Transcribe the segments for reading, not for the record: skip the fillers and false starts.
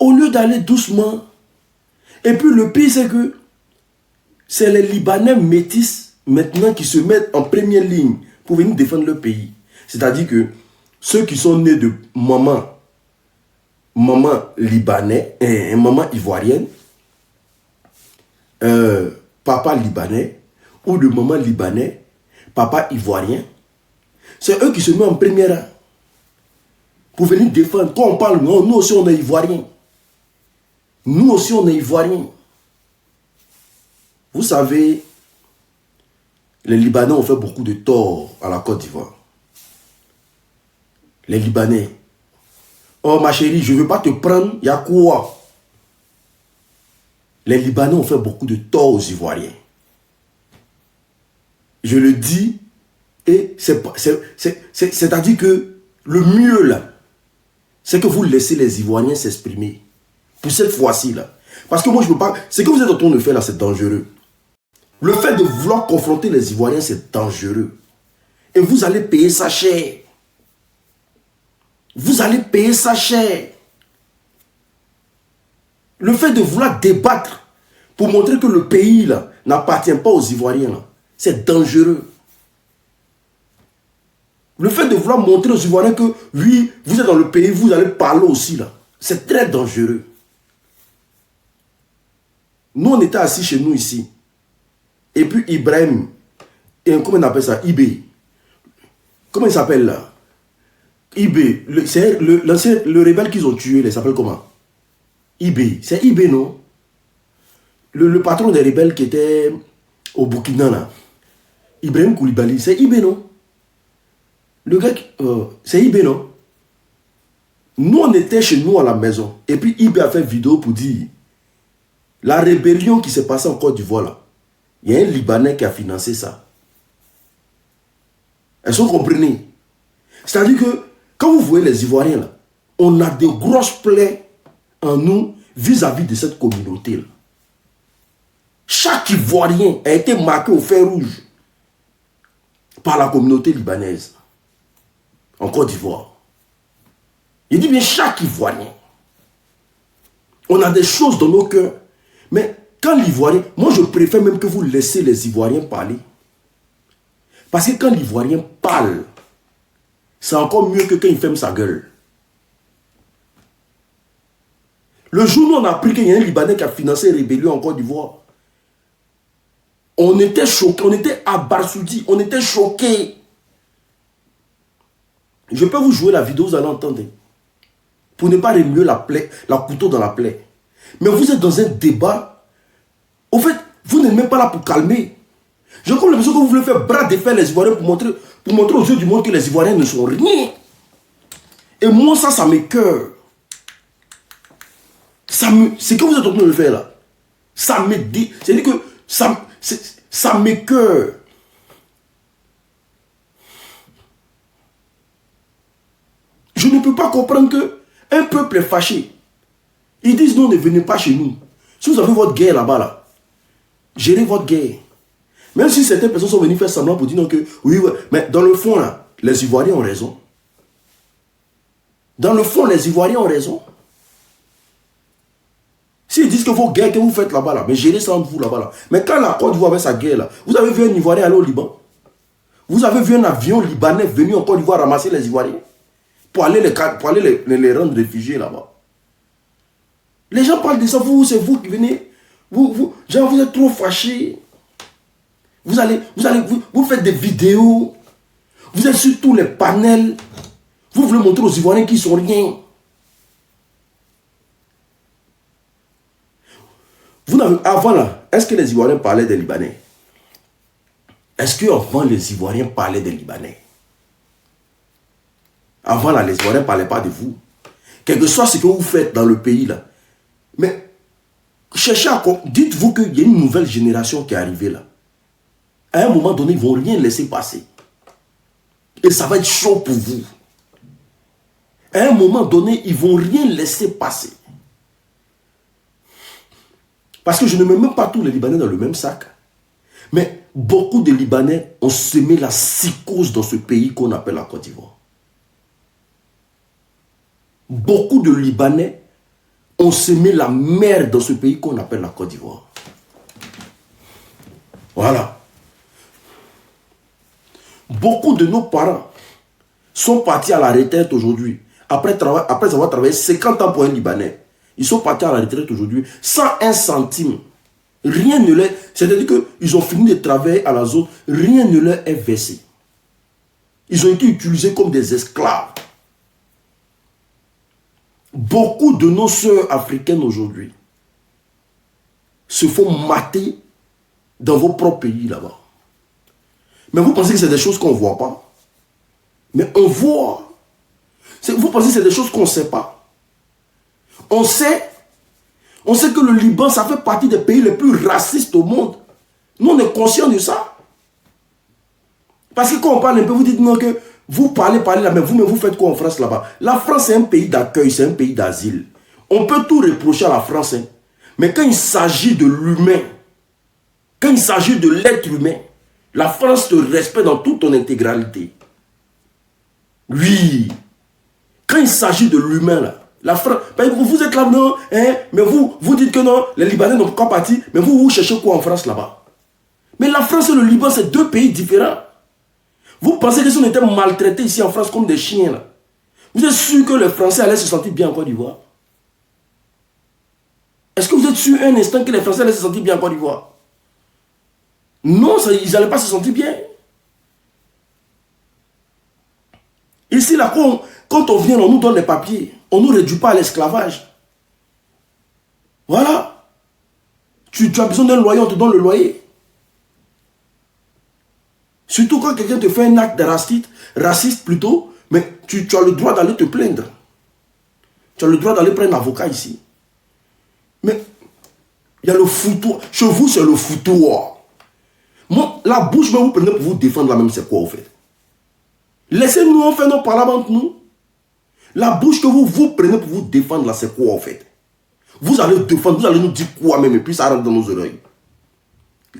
Au lieu d'aller doucement. Et puis le pire, c'est que c'est les Libanais métis maintenant qui se mettent en première ligne pour venir défendre leur pays. C'est-à-dire que ceux qui sont nés de maman libanais, maman ivoirienne, papa libanais, ou de maman libanais, papa ivoirien, c'est eux qui se mettent en première rang pour venir défendre. Quand on parle, non, nous aussi on est ivoiriens. Nous aussi on est ivoiriens. Vous savez, les Libanais ont fait beaucoup de tort à la Côte d'Ivoire. Les Libanais. Oh ma chérie, je ne veux pas te prendre, il y a quoi? Les Libanais ont fait beaucoup de tort aux Ivoiriens. Je le dis, et c'est-à-dire que le mieux là, c'est que vous laissez les Ivoiriens s'exprimer. Pour cette fois-ci là. Parce que moi je ne peux pas. Ce que vous êtes en train de faire là, c'est dangereux. Le fait de vouloir confronter les Ivoiriens, c'est dangereux. Et vous allez payer ça cher. Vous allez payer ça cher. Le fait de vouloir débattre pour montrer que le pays là n'appartient pas aux Ivoiriens, c'est dangereux. Le fait de vouloir montrer aux Ivoiriens que oui, vous êtes dans le pays, vous allez parler aussi là, c'est très dangereux. Nous, on était assis chez nous ici. Et puis Ibrahim, comment on appelle ça? Ibé. Comment il s'appelle là? Ibé. C'est le rebelle qu'ils ont tué, il s'appelle comment? Ibé. C'est Ibé, non? Le patron des rebelles qui était au Burkina là. Ibrahim Koulibaly. C'est Ibé, non? Le gars, c'est Ibé, non? Nous, on était chez nous à la maison. Et puis Ibé a fait une vidéo pour dire la rébellion qui s'est passée en Côte d'Ivoire là. Il y a un Libanais qui a financé ça. Est-ce que vous comprenez? C'est-à-dire que quand vous voyez les Ivoiriens là, on a de grosses plaies en nous vis-à-vis de cette communauté là. Chaque Ivoirien a été marqué au fer rouge par la communauté libanaise en Côte d'Ivoire. Je dis bien chaque Ivoirien. On a des choses dans nos cœurs. Mais quand l'Ivoirien, moi je préfère même que vous laissez les Ivoiriens parler. Parce que quand l'Ivoirien parle, c'est encore mieux que quand il ferme sa gueule. Le jour où on a appris qu'il y a un Libanais qui a financé une rébellion en Côte d'Ivoire, on était choqués, on était abasourdis, on était choqués. Je peux vous jouer la vidéo, vous allez entendre. Pour ne pas remuer la couteau dans la plaie. Mais vous êtes dans un débat. Au fait, vous n'êtes même pas là pour calmer. J'ai comme l'impression que vous voulez faire bras de fer les Ivoiriens pour montrer aux yeux du monde que les Ivoiriens ne sont rien. Et moi, ça m'écoeure. C'est que vous êtes en train de le faire là. Ça me dit. C'est-à-dire que ça m'écoeure. Je ne peux pas comprendre qu'un peuple est fâché. Ils disent non, ne venez pas chez nous. Si vous avez votre guerre là-bas, là, gérez votre guerre. Même si certaines personnes sont venues faire semblant pour dire non, que oui, mais dans le fond, là, les Ivoiriens ont raison. Dans le fond, les Ivoiriens ont raison. S'ils disent que vos guerres que vous faites là-bas, là, mais gérez ça entre vous là-bas. Là. Mais quand la Côte d'Ivoire avait sa guerre, là, vous avez vu un Ivoirien aller au Liban? Vous avez vu un avion libanais venir en Côte d'Ivoire ramasser les Ivoiriens pour aller les rendre réfugiés là-bas? Les gens parlent de ça, c'est vous qui venez. Vous êtes trop fâchés. Vous faites des vidéos. Vous êtes sur tous les panels. Vous voulez montrer aux Ivoiriens qu'ils sont rien. Avant là, est-ce que les Ivoiriens parlaient des Libanais? Est-ce qu'avant les Ivoiriens parlaient des Libanais? Avant là, les Ivoiriens ne parlaient pas de vous. Quel que soit ce que vous faites dans le pays là. Mais cherchez à... Dites-vous qu'il y a une nouvelle génération qui est arrivée là. À un moment donné, ils ne vont rien laisser passer. Et ça va être chaud pour vous. À un moment donné, ils ne vont rien laisser passer. Parce que je ne mets même pas tous les Libanais dans le même sac. Mais beaucoup de Libanais ont semé la psychose dans ce pays qu'on appelle la Côte d'Ivoire. Beaucoup de Libanais ont semé la merde dans ce pays qu'on appelle la Côte d'Ivoire. Voilà. Beaucoup de nos parents sont partis à la retraite aujourd'hui, après avoir travaillé 50 ans pour un Libanais. Ils sont partis à la retraite aujourd'hui sans un centime. Rien ne leur... C'est-à-dire qu'ils ont fini de travailler à la zone, rien ne leur est versé. Ils ont été utilisés comme des esclaves. Beaucoup de nos sœurs africaines aujourd'hui se font mater dans vos propres pays là-bas. Mais vous pensez que c'est des choses qu'on ne voit pas? Mais on voit. Vous pensez que c'est des choses qu'on ne sait pas? On sait que le Liban, ça fait partie des pays les plus racistes au monde. Nous, on est conscients de ça. Parce que quand on parle un peu, vous dites non, que vous parlez là, mais vous faites quoi en France là-bas? La France, c'est un pays d'accueil, c'est un pays d'asile. On peut tout reprocher à la France, hein. Mais quand il s'agit de l'humain, quand il s'agit de l'être humain, la France te respecte dans toute ton intégralité. Oui. Quand il s'agit de l'humain, là, la France, vous êtes là, non, hein, mais vous dites que non, les Libanais n'ont pas parti, mais vous cherchez quoi en France là-bas? Mais la France et le Liban, c'est deux pays différents. Vous pensez que si on était maltraités ici en France comme des chiens, là, vous êtes sûr que les Français allaient se sentir bien en Côte d'Ivoire? Est-ce que vous êtes sûr un instant que les Français allaient se sentir bien en Côte d'Ivoire? Non, ils n'allaient pas se sentir bien. Ici, là, quand on vient, on nous donne les papiers. On ne nous réduit pas à l'esclavage. Voilà. Tu as besoin d'un loyer, on te donne le loyer. Surtout quand quelqu'un te fait un acte de raciste plutôt, mais tu as le droit d'aller te plaindre. Tu as le droit d'aller prendre un avocat ici. Mais il y a le foutoir. Chez vous, c'est le foutoir. Moi, la bouche que vous prenez pour vous défendre là même, c'est quoi au fait? Laissez-nous en faire nos paroles entre nous. La bouche que vous prenez pour vous défendre là, c'est quoi au fait? Vous allez défendre, vous allez nous dire quoi même, et puis ça rentre dans nos oreilles.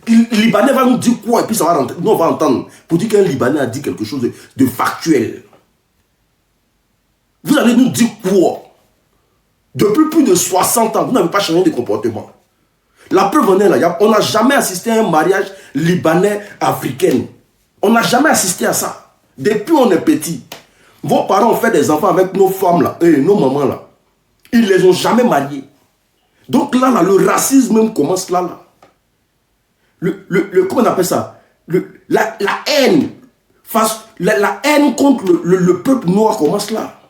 Le Libanais va nous dire quoi, et puis ça va rentrer. Nous, on va entendre pour dire qu'un Libanais a dit quelque chose de factuel. Vous allez nous dire quoi? Depuis plus de 60 ans, vous n'avez pas changé de comportement. La preuve en est là, on n'a jamais assisté à un mariage libanais-africain. On n'a jamais assisté à ça. Depuis on est petit. Vos parents ont fait des enfants avec nos femmes là, et nos mamans là. Ils ne les ont jamais mariés. Donc là, le racisme même commence là. Comment on appelle ça? La haine. La haine contre le peuple noir commence là.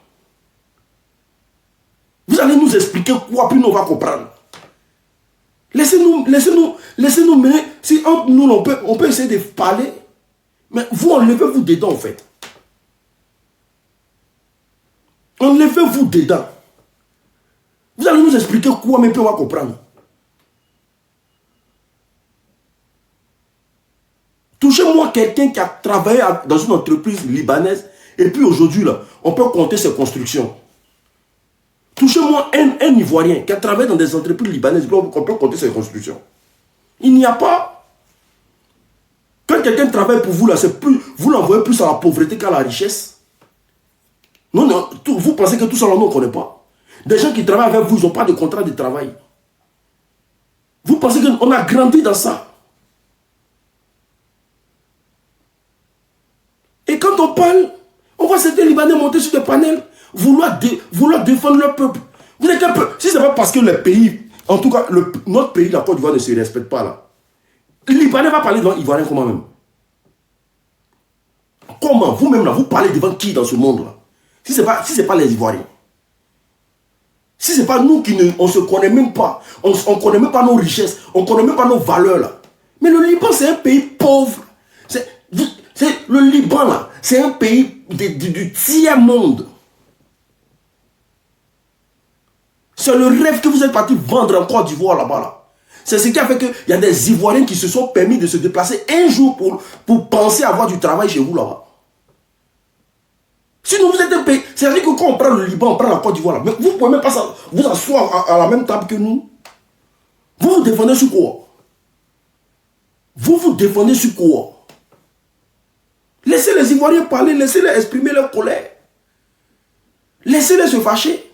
Vous allez nous expliquer quoi, puis nous on va comprendre. Laissez-nous mener. Si entre nous, on peut essayer de parler. Mais vous, enlevez-vous dedans, en fait. Enlevez-vous dedans. Vous allez nous expliquer quoi, mais puis on va comprendre. Touchez-moi quelqu'un qui a travaillé dans une entreprise libanaise, et puis aujourd'hui, là, on peut compter ses constructions. Touchez-moi un Ivoirien qui a travaillé dans des entreprises libanaises, on peut compter ses constructions. Il n'y a pas. Quand quelqu'un travaille pour vous, là, vous l'envoyez plus à la pauvreté qu'à la richesse. Non, vous pensez que tout ça, là, on ne connaît pas. Des gens qui travaillent avec vous, ils n'ont pas de contrat de travail. Vous pensez qu'on a grandi dans ça. Et quand on parle, on voit certains Libanais monter sur des panels, vouloir défendre leur peuple. Vous êtes un peu. Si ce n'est pas parce que le pays, en tout cas, notre pays, la Côte d'Ivoire, ne se respecte pas là. Le Libanais va parler devant l'Ivoirien comment même? Comment? Vous-même là, vous parlez devant qui dans ce monde là? Si ce n'est pas les Ivoiriens. Si ce n'est pas nous on ne se connaît même pas. On ne connaît même pas nos richesses. On ne connaît même pas nos valeurs là. Mais le Liban, c'est un pays pauvre. Le Liban là, c'est un pays du tiers monde. C'est le rêve que vous êtes parti vendre en Côte d'Ivoire là-bas là. C'est ce qui a fait qu'il y a des Ivoiriens qui se sont permis de se déplacer un jour pour penser avoir du travail chez vous là-bas. Sinon vous êtes un pays. C'est-à-dire que quand on prend le Liban, on prend la Côte d'Ivoire là. Mais vous ne pouvez même pas vous asseoir à la même table que nous. Vous vous défendez sur quoi? Vous vous défendez sur quoi? Laissez les Ivoiriens parler, laissez-les exprimer leur colère. Laissez-les se fâcher.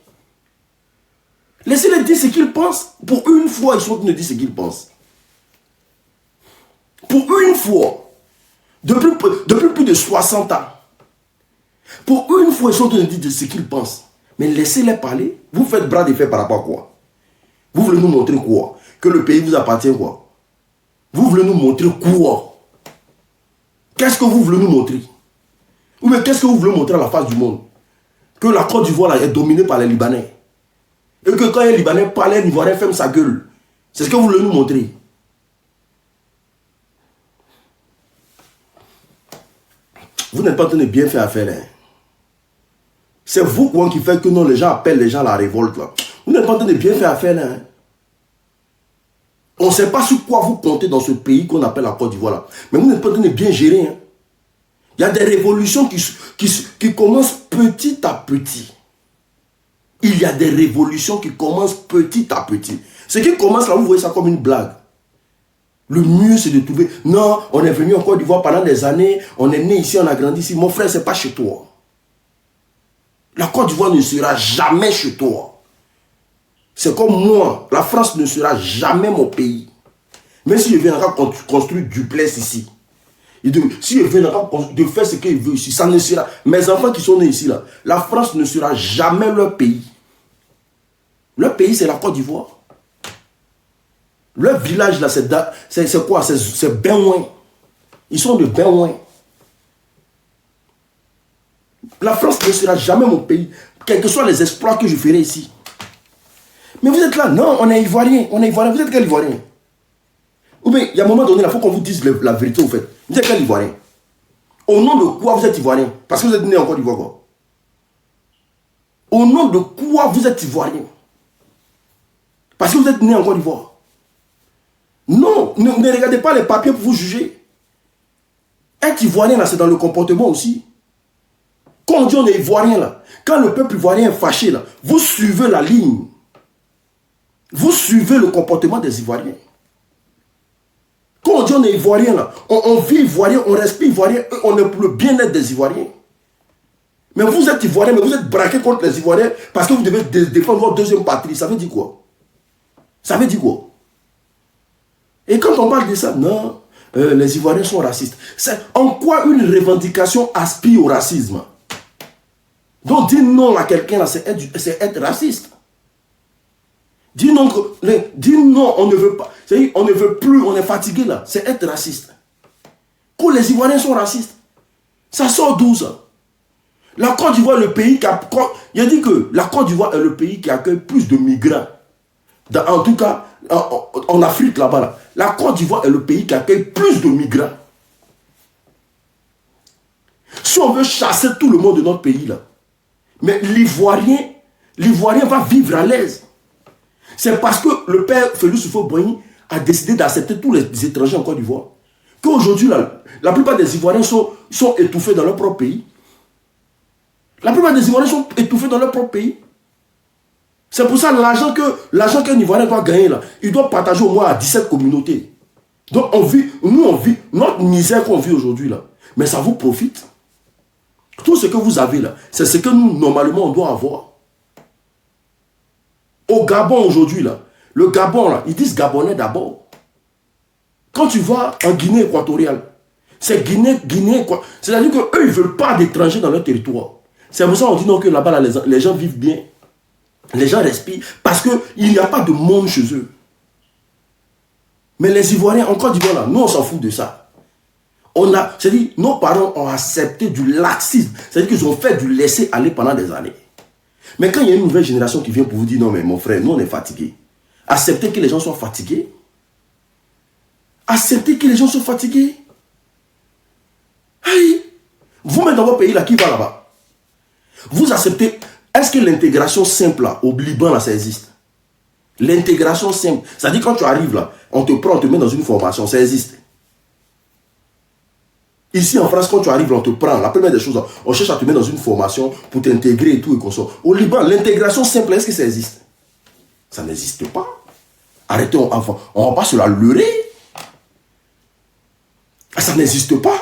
Laissez-les dire ce qu'ils pensent. Pour une fois, ils sont en train de dire ce qu'ils pensent. Pour une fois. Depuis plus de 60 ans. Pour une fois, ils sont en train de dire ce qu'ils pensent. Mais laissez-les parler. Vous faites bras de fer par rapport à quoi? Vous voulez nous montrer quoi? Que le pays vous appartient quoi? Vous voulez nous montrer quoi? Qu'est-ce que vous voulez nous montrer? Ou bien qu'est-ce que vous voulez montrer à la face du monde? Que la Côte d'Ivoire est dominée par les Libanais. Et que quand les Libanais parlent, les Ivoiriens ferment sa gueule. C'est ce que vous voulez nous montrer. Vous n'êtes pas en train de bien faire affaire. Hein. C'est vous quoi, qui fait que non, les gens appellent les gens à la révolte. Là. Vous n'êtes pas en train de bien faire affaire. Là, hein. On ne sait pas sur quoi vous comptez dans ce pays qu'on appelle la Côte d'Ivoire. Là. Mais vous n'êtes pas en train de bien gérer. Hein. Il y a des révolutions qui commencent petit à petit. Il y a des révolutions qui commencent petit à petit. Ce qui commence là, vous voyez ça comme une blague. Le mieux, c'est de trouver... Non, on est venu en Côte d'Ivoire pendant des années, on est né ici, on a grandi ici. Mon frère, ce n'est pas chez toi. La Côte d'Ivoire ne sera jamais chez toi. C'est comme moi, la France ne sera jamais mon pays. Même si je viens construire duplex ici. Si je viens de faire ce qu'il veut ici, ça ne sera... Mes enfants qui sont nés ici, là, la France ne sera jamais leur pays. Leur pays, c'est la Côte d'Ivoire. Leur village, là, c'est quoi? C'est Benouin. Ils sont de Benouin. La France ne sera jamais mon pays, quels que soient les exploits que je ferai ici. Mais vous êtes là, non, on est Ivoirien, on est Ivoirien. Vous êtes quel Ivoirien? Ou bien, il y a un moment donné, il faut qu'on vous dise la vérité, au fait. Vous êtes quel Ivoirien? Au nom de quoi vous êtes Ivoirien? Parce que vous êtes né en Côte d'Ivoire, quoi. Au nom de quoi vous êtes Ivoirien? Parce que vous êtes né en Côte d'Ivoire. Non, ne regardez pas les papiers pour vous juger. Être Ivoirien, là, c'est dans le comportement aussi. Quand on dit on est Ivoirien, là, quand le peuple ivoirien est fâché, là, vous suivez la ligne. Vous suivez le comportement des Ivoiriens. Quand on dit on est Ivoirien, là, on vit Ivoirien, on respire Ivoirien, on est pour le bien-être des Ivoiriens. Mais vous êtes Ivoirien, mais vous êtes braqué contre les Ivoiriens parce que vous devez défendre votre deuxième patrie. Ça veut dire quoi? Ça veut dire quoi? Et quand on parle de ça, non, les Ivoiriens sont racistes. En quoi une revendication aspire au racisme? Donc dire non à quelqu'un, là, c'est être raciste. Dire non, on ne veut pas. C'est-à-dire, on ne veut plus, on est fatigué là. C'est être raciste. Quand les Ivoiriens sont racistes, ça sort d'où ça? La Côte d'Ivoire est le pays qui a... Il a dit que la Côte d'Ivoire est le pays qui accueille plus de migrants. En tout cas, en Afrique là-bas. Là. La Côte d'Ivoire est le pays qui accueille plus de migrants. Si on veut chasser tout le monde de notre pays là, mais l'Ivoirien va vivre à l'aise. C'est parce que le père Félix Houphouët-Boigny a décidé d'accepter tous les étrangers en Côte d'Ivoire qu'aujourd'hui, la plupart des Ivoiriens sont étouffés dans leur propre pays. La plupart des Ivoiriens sont étouffés dans leur propre pays. C'est pour ça l'argent qu'un Ivoirien doit gagner, là, il doit partager au moins à 17 communautés. Donc on vit notre misère qu'on vit aujourd'hui, là, mais ça vous profite. Tout ce que vous avez là, c'est ce que nous, normalement, on doit avoir. Au Gabon aujourd'hui, là, le Gabon, là, ils disent Gabonais d'abord. Quand tu vas en Guinée équatoriale, c'est Guinée quoi. C'est-à-dire qu'eux, ils ne veulent pas d'étrangers dans leur territoire. C'est pour ça qu'on dit non, que là-bas, là, les gens vivent bien. Les gens respirent parce qu'il n'y a pas de monde chez eux. Mais les Ivoiriens, en Côte d'Ivoire, là, nous, on s'en fout de ça. C'est-à-dire, nos parents ont accepté du laxisme. C'est-à-dire qu'ils ont fait du laisser-aller pendant des années. Mais quand il y a une nouvelle génération qui vient pour vous dire, non mais mon frère, nous on est fatigués. Acceptez que les gens soient fatigués. Acceptez que les gens soient fatigués. Aïe. Vous-même dans votre pays, là, qui va là-bas? Vous acceptez. Est-ce que l'intégration simple là, au Liban, là, ça existe? L'intégration simple. C'est-à-dire quand tu arrives là, on te prend, on te met dans une formation, ça existe. Ici en France, quand tu arrives, on te prend. La première des choses, on cherche à te mettre dans une formation pour t'intégrer et tout et qu'on sort. Au Liban, l'intégration simple, est-ce que ça existe? Ça n'existe pas. Arrêtez, on ne va pas se la leurrer. Ça n'existe pas.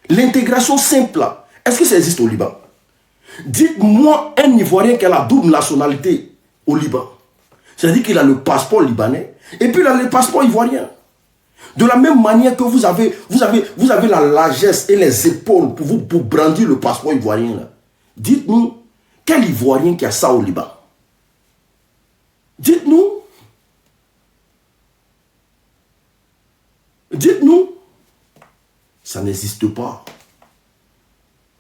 L'intégration simple, est-ce que ça existe au Liban? Dites-moi un Ivoirien qui a la double nationalité au Liban. C'est-à-dire qu'il a le passeport libanais et puis il a le passeport ivoirien. De la même manière que vous avez la largesse et les épaules pour brandir le passeport ivoirien. Là. Dites-nous, quel Ivoirien qui a ça au Liban? Dites-nous. Dites-nous. Ça n'existe pas.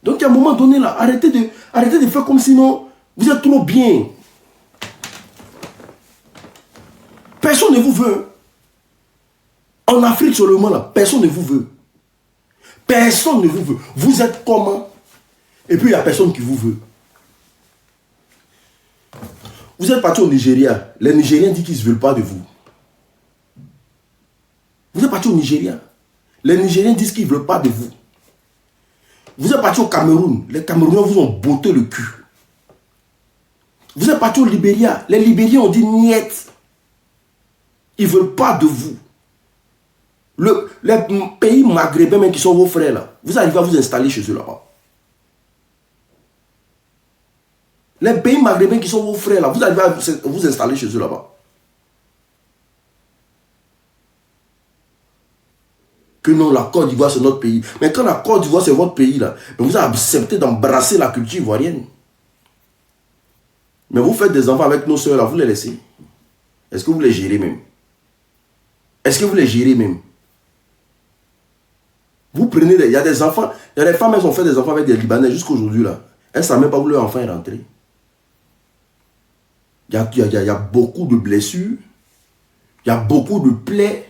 Donc, à un moment donné, là, arrêtez de faire comme sinon vous êtes trop bien. Personne ne vous veut. En Afrique seulement, là, personne ne vous veut. Personne ne vous veut. Vous êtes comment? Et puis, il n'y a personne qui vous veut. Vous êtes parti au Nigeria. Les Nigériens disent qu'ils ne veulent pas de vous. Vous êtes parti au Nigeria. Les Nigériens disent qu'ils ne veulent pas de vous. Vous êtes parti au Cameroun. Les Camerounais vous ont botté le cul. Vous êtes parti au Libéria. Les Libériens ont dit niet. Ils ne veulent pas de vous. Les pays maghrébins même qui sont vos frères là, vous arrivez à vous installer chez eux là-bas. Les pays maghrébins qui sont vos frères là, vous arrivez à vous installer chez eux là-bas. Que non, la Côte d'Ivoire c'est notre pays. Mais quand la Côte d'Ivoire c'est votre pays là, vous avez accepté d'embrasser la culture ivoirienne. Mais vous faites des enfants avec nos soeurs là, vous les laissez. Est-ce que vous les gérez même? Est-ce que vous les gérez même? Vous prenez, il y a des enfants, il y a des femmes, elles ont fait des enfants avec des Libanais jusqu'à aujourd'hui là. Elles ne savent même pas où leur enfant est rentré. Il y a beaucoup de blessures, il y a beaucoup de plaies,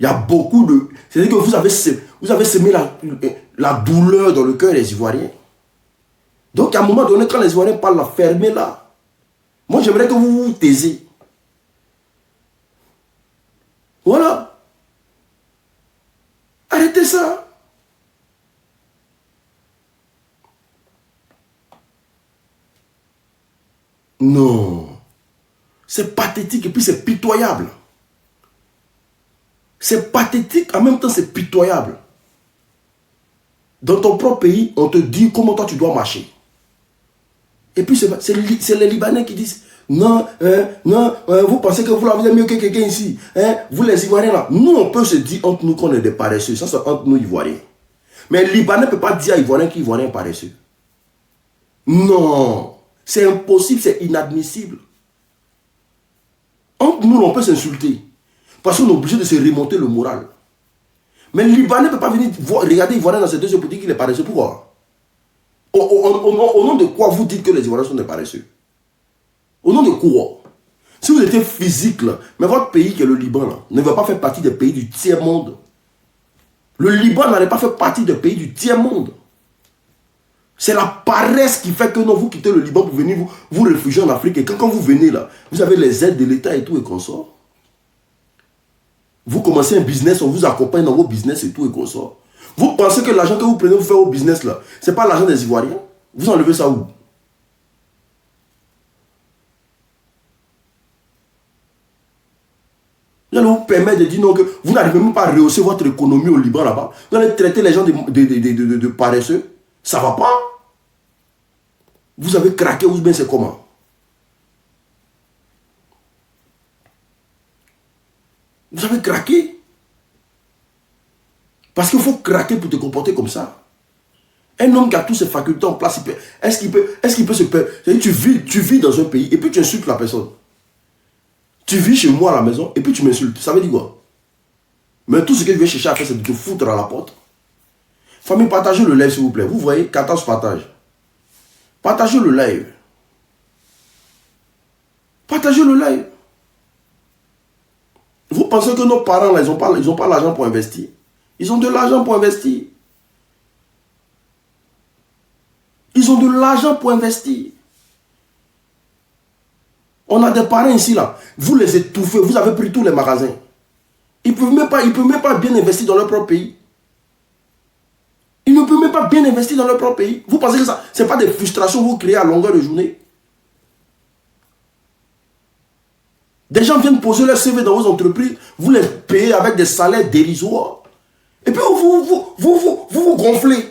il y a beaucoup de... C'est-à-dire que vous avez semé la douleur dans le cœur des Ivoiriens. Donc à un moment donné, quand les Ivoiriens parlent, la fermez là. Moi j'aimerais que vous vous taisez. Voilà. Arrêtez ça. Non. C'est pathétique et puis c'est pitoyable. C'est pathétique, en même temps c'est pitoyable. Dans ton propre pays, on te dit comment toi tu dois marcher. Et puis c'est les Libanais qui disent non, vous pensez que vous l'avez mieux que quelqu'un ici. Vous les Ivoiriens là. Nous on peut se dire entre nous qu'on est des paresseux. Ça c'est entre nous Ivoiriens. Mais le Libanais ne peut pas dire à Ivoirien qu'Ivoirien est paresseux. Non. C'est impossible, c'est inadmissible. Entre nous on peut s'insulter. Parce qu'on est obligé de se remonter le moral. Mais le Libanais ne peut pas venir regarder Ivoirien dans ses deux yeux pour dire qu'il est paresseux. Pourquoi? Au nom de quoi vous dites que les Ivoiriens sont des paresseux? Au nom de quoi? Si vous étiez physique, là, mais votre pays qui est le Liban, là, ne va pas faire partie des pays du tiers-monde. Le Liban n'allait pas faire partie des pays du tiers-monde. C'est la paresse qui fait que non, vous quittez le Liban pour venir vous réfugier en Afrique. Et quand vous venez là, vous avez les aides de l'État et tout et consort. Vous commencez un business, on vous accompagne dans vos business et tout et consort. Vous pensez que l'argent que vous prenez pour faire vos business là, c'est pas l'argent des Ivoiriens? Vous enlevez ça où? Vous allez vous permettre de dire non, que vous n'arrivez même pas à rehausser votre économie au Liban là-bas. Vous allez traiter les gens de paresseux. Ça ne va pas. Vous avez craqué ou bien c'est comment? Vous avez craqué. Parce qu'il faut craquer pour te comporter comme ça. Un homme qui a toutes ses facultés en place, est-ce qu'il peut se perdre? Tu vis dans un pays et puis tu insultes la personne. Tu vis chez moi à la maison et puis tu m'insultes. Ça veut dire quoi? Mais tout ce que je vais chercher à faire, c'est de te foutre à la porte. Famille, partagez le live s'il vous plaît. Vous voyez, 14 partages. Partagez le live. Partagez le live. Vous pensez que nos parents, là, ils n'ont pas l'argent pour investir? Ils ont de l'argent pour investir. Ils ont de l'argent pour investir. On a des parents ici, là. Vous les étouffez. Vous avez pris tous les magasins. Ils ne peuvent même pas bien investir dans leur propre pays. Ils ne peuvent même pas bien investir dans leur propre pays. Vous pensez que ça, ce n'est pas des frustrations que vous créez à longueur de journée? Des gens viennent poser leur CV dans vos entreprises. Vous les payez avec des salaires dérisoires. Et puis vous gonflez.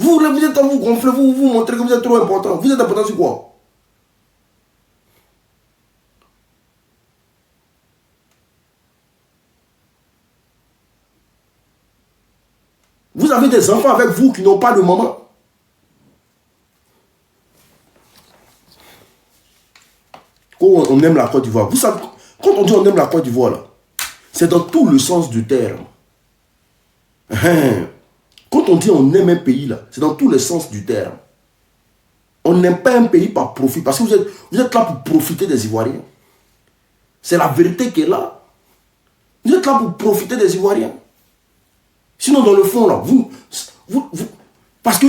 Vous êtes à vous gonfler, vous montrez que vous êtes trop important. Vous êtes important sur quoi? Vous avez des enfants avec vous qui n'ont pas de maman. Quand on aime la Côte d'Ivoire, vous savez, quand on dit on aime la Côte d'Ivoire, là, c'est dans tout le sens du terme. Quand on dit on aime un pays, là, c'est dans tous les sens du terme. On n'aime pas un pays par profit, parce que vous êtes là pour profiter des Ivoiriens. C'est la vérité qui est là. Vous êtes là pour profiter des Ivoiriens. Sinon, dans le fond, là, parce que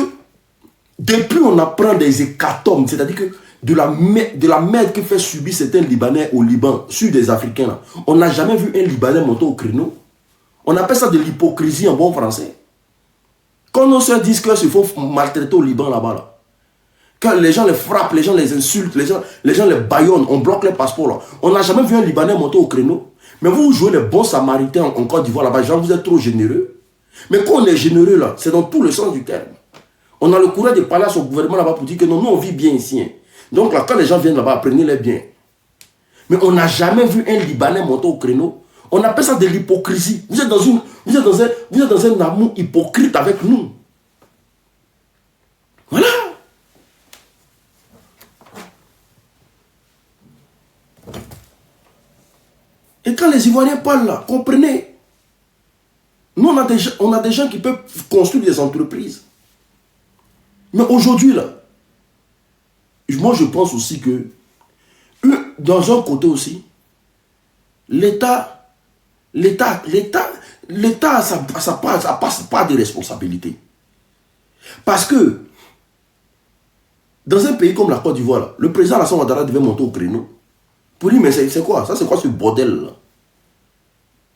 depuis on apprend des hécatombes, c'est-à-dire que de la merde que fait subir certains Libanais au Liban sur des Africains, là, on n'a jamais vu un Libanais monter au créneau. On appelle ça de l'hypocrisie en bon français. Quand nos soeurs disent qu'il faut maltraiter au Liban là-bas, là, quand les gens les frappent, les gens les insultent, les gens les bâillonnent, on bloque les passeports là. On n'a jamais vu un Libanais monter au créneau. Mais vous jouez les bons samaritains en Côte d'Ivoire là-bas, genre vous êtes trop généreux. Mais quand on est généreux là, c'est dans tout le sens du terme. On a le courage de parler à son gouvernement là-bas pour dire que non, nous on vit bien ici. Hein. Donc là, quand les gens viennent là-bas, prenez-les bien. Mais on n'a jamais vu un Libanais monter au créneau. On appelle ça de l'hypocrisie. Vous êtes dans un amour hypocrite avec nous. Voilà. Et quand les Ivoiriens parlent là, comprenez. Nous, on a des gens qui peuvent construire des entreprises. Mais aujourd'hui, là, moi, je pense aussi que, dans un côté aussi, l'État, ça passe pas des responsabilités. Parce que, dans un pays comme la Côte d'Ivoire, là, le président Alassane Ouattara devait monter au créneau. Pour dire, mais c'est quoi? Ça, c'est quoi ce bordel là?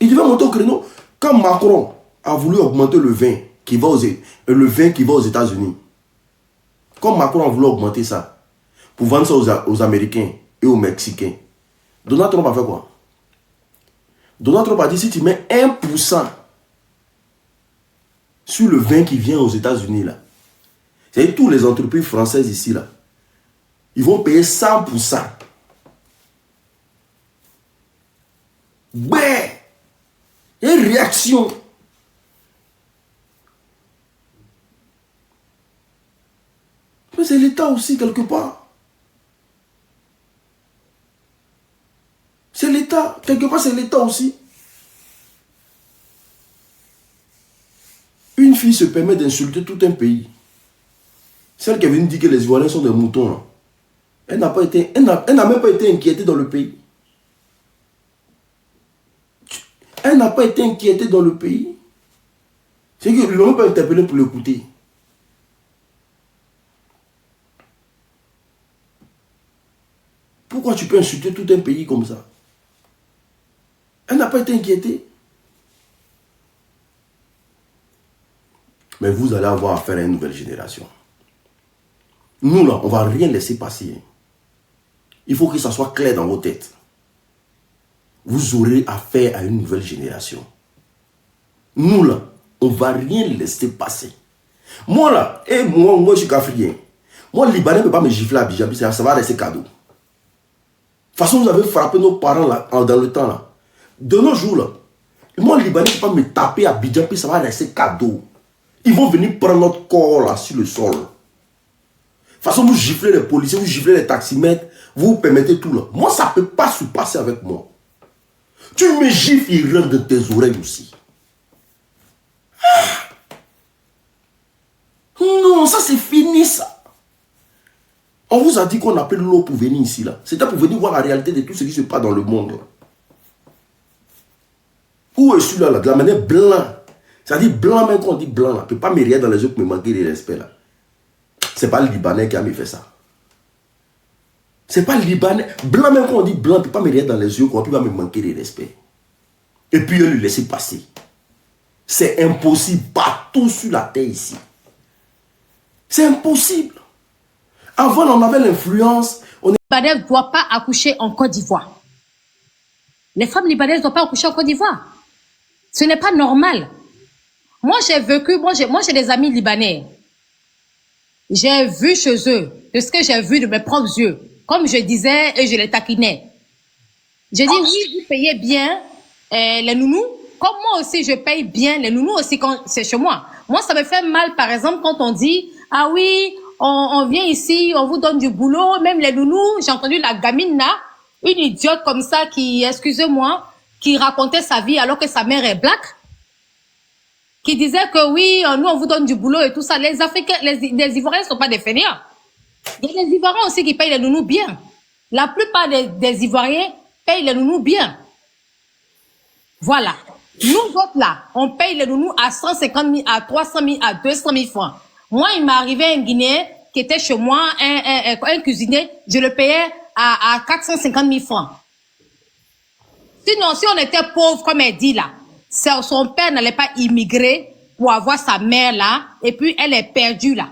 Il devait monter au créneau. Quand Macron a voulu augmenter le vin qui va aux États-Unis, quand Macron a voulu augmenter ça, pour vendre ça aux Américains et aux Mexicains, Donald Trump a fait quoi? Donald Trump a dit, si tu mets 1% sur le vin qui vient aux États-Unis, là, c'est-à-dire toutes les entreprises françaises ici, là, ils vont payer 100%. Ouais! Il y a une réaction. Mais c'est l'État aussi, quelque part. C'est l'État. Quelque part, c'est l'État aussi. Une fille se permet d'insulter tout un pays. Celle qui est venue dire que les Ivoiriens sont des moutons, là. Elle n'a même pas été inquiétée dans le pays. Elle n'a pas été inquiétée dans le pays. C'est qu'ils ne l'ont pas interpellé pour l'écouter. Pourquoi tu peux insulter tout un pays comme ça? Elle n'a pas été inquiétée. Mais vous allez avoir affaire à une nouvelle génération. Nous, là, on ne va rien laisser passer. Il faut que ça soit clair dans vos têtes. Vous aurez affaire à une nouvelle génération. Nous, là, on ne va rien laisser passer. Moi, là, moi je suis cafrien. Moi, le Libanais ne peut pas me gifler à Abidjan, ça va rester cadeau. De toute façon, vous avez frappé nos parents là, dans le temps. Là. De nos jours, là, moi, le Libanais ne peut pas me taper à Abidjan, puis ça va rester cadeau. Ils vont venir prendre notre corps là, sur le sol. De toute façon, vous giflez les policiers, vous giflez les taximètres, vous permettez tout là. Moi, ça ne peut pas se passer avec moi. Tu me gifles, il rentre de tes oreilles aussi. Non, ça c'est fini ça. On vous a dit qu'on a pris l'eau pour venir ici là. C'était pour venir voir la réalité de tout ce qui se passe dans le monde. Là. Où est celui-là là, de la manière blanc. C'est-à-dire blanc, même quand on dit blanc, là, ne peut pas me regarder dans les yeux pour me manquer de respect là. C'est pas le Libanais qui a me fait ça. C'est pas le Libanais. Blanc, même quand on dit blanc, ne peut pas me regarder dans les yeux, qu'on va me manquer de respect. Et puis le laisser passer. C'est impossible partout sur la terre ici. C'est impossible. Avant, on avait l'influence. Les Libanais ne doivent pas accoucher en Côte d'Ivoire. Les femmes libanaises ne doivent pas accoucher en Côte d'Ivoire. Ce n'est pas normal. Moi, j'ai vécu, moi j'ai des amis libanais. J'ai vu chez eux, de ce que j'ai vu de mes propres yeux, comme je disais et je les taquinais. J'ai dit, oui, vous payez bien les nounous, comme moi aussi, je paye bien les nounous aussi quand c'est chez moi. Moi, ça me fait mal, par exemple, quand on dit, ah oui, on vient ici, on vous donne du boulot, même les nounous. J'ai entendu la gamine là, une idiote comme ça qui, excusez-moi, qui racontait sa vie alors que sa mère est black, qui disait que oui, nous on vous donne du boulot et tout ça. Les Africains, les Ivoiriens ne sont pas des fainéants. Il y a des Ivoiriens aussi qui payent les nounous bien. La plupart des Ivoiriens payent les nounous bien. Voilà. Nous autres là, on paye les nounous à 150 000, à 300 000, à 200 000 francs. Moi, il m'est arrivé un Guinéen qui était chez moi, un cuisinier, je le payais à 450 000 francs. Sinon, si on était pauvre, comme elle dit là, son père n'allait pas immigrer pour avoir sa mère là, et puis elle est perdue là.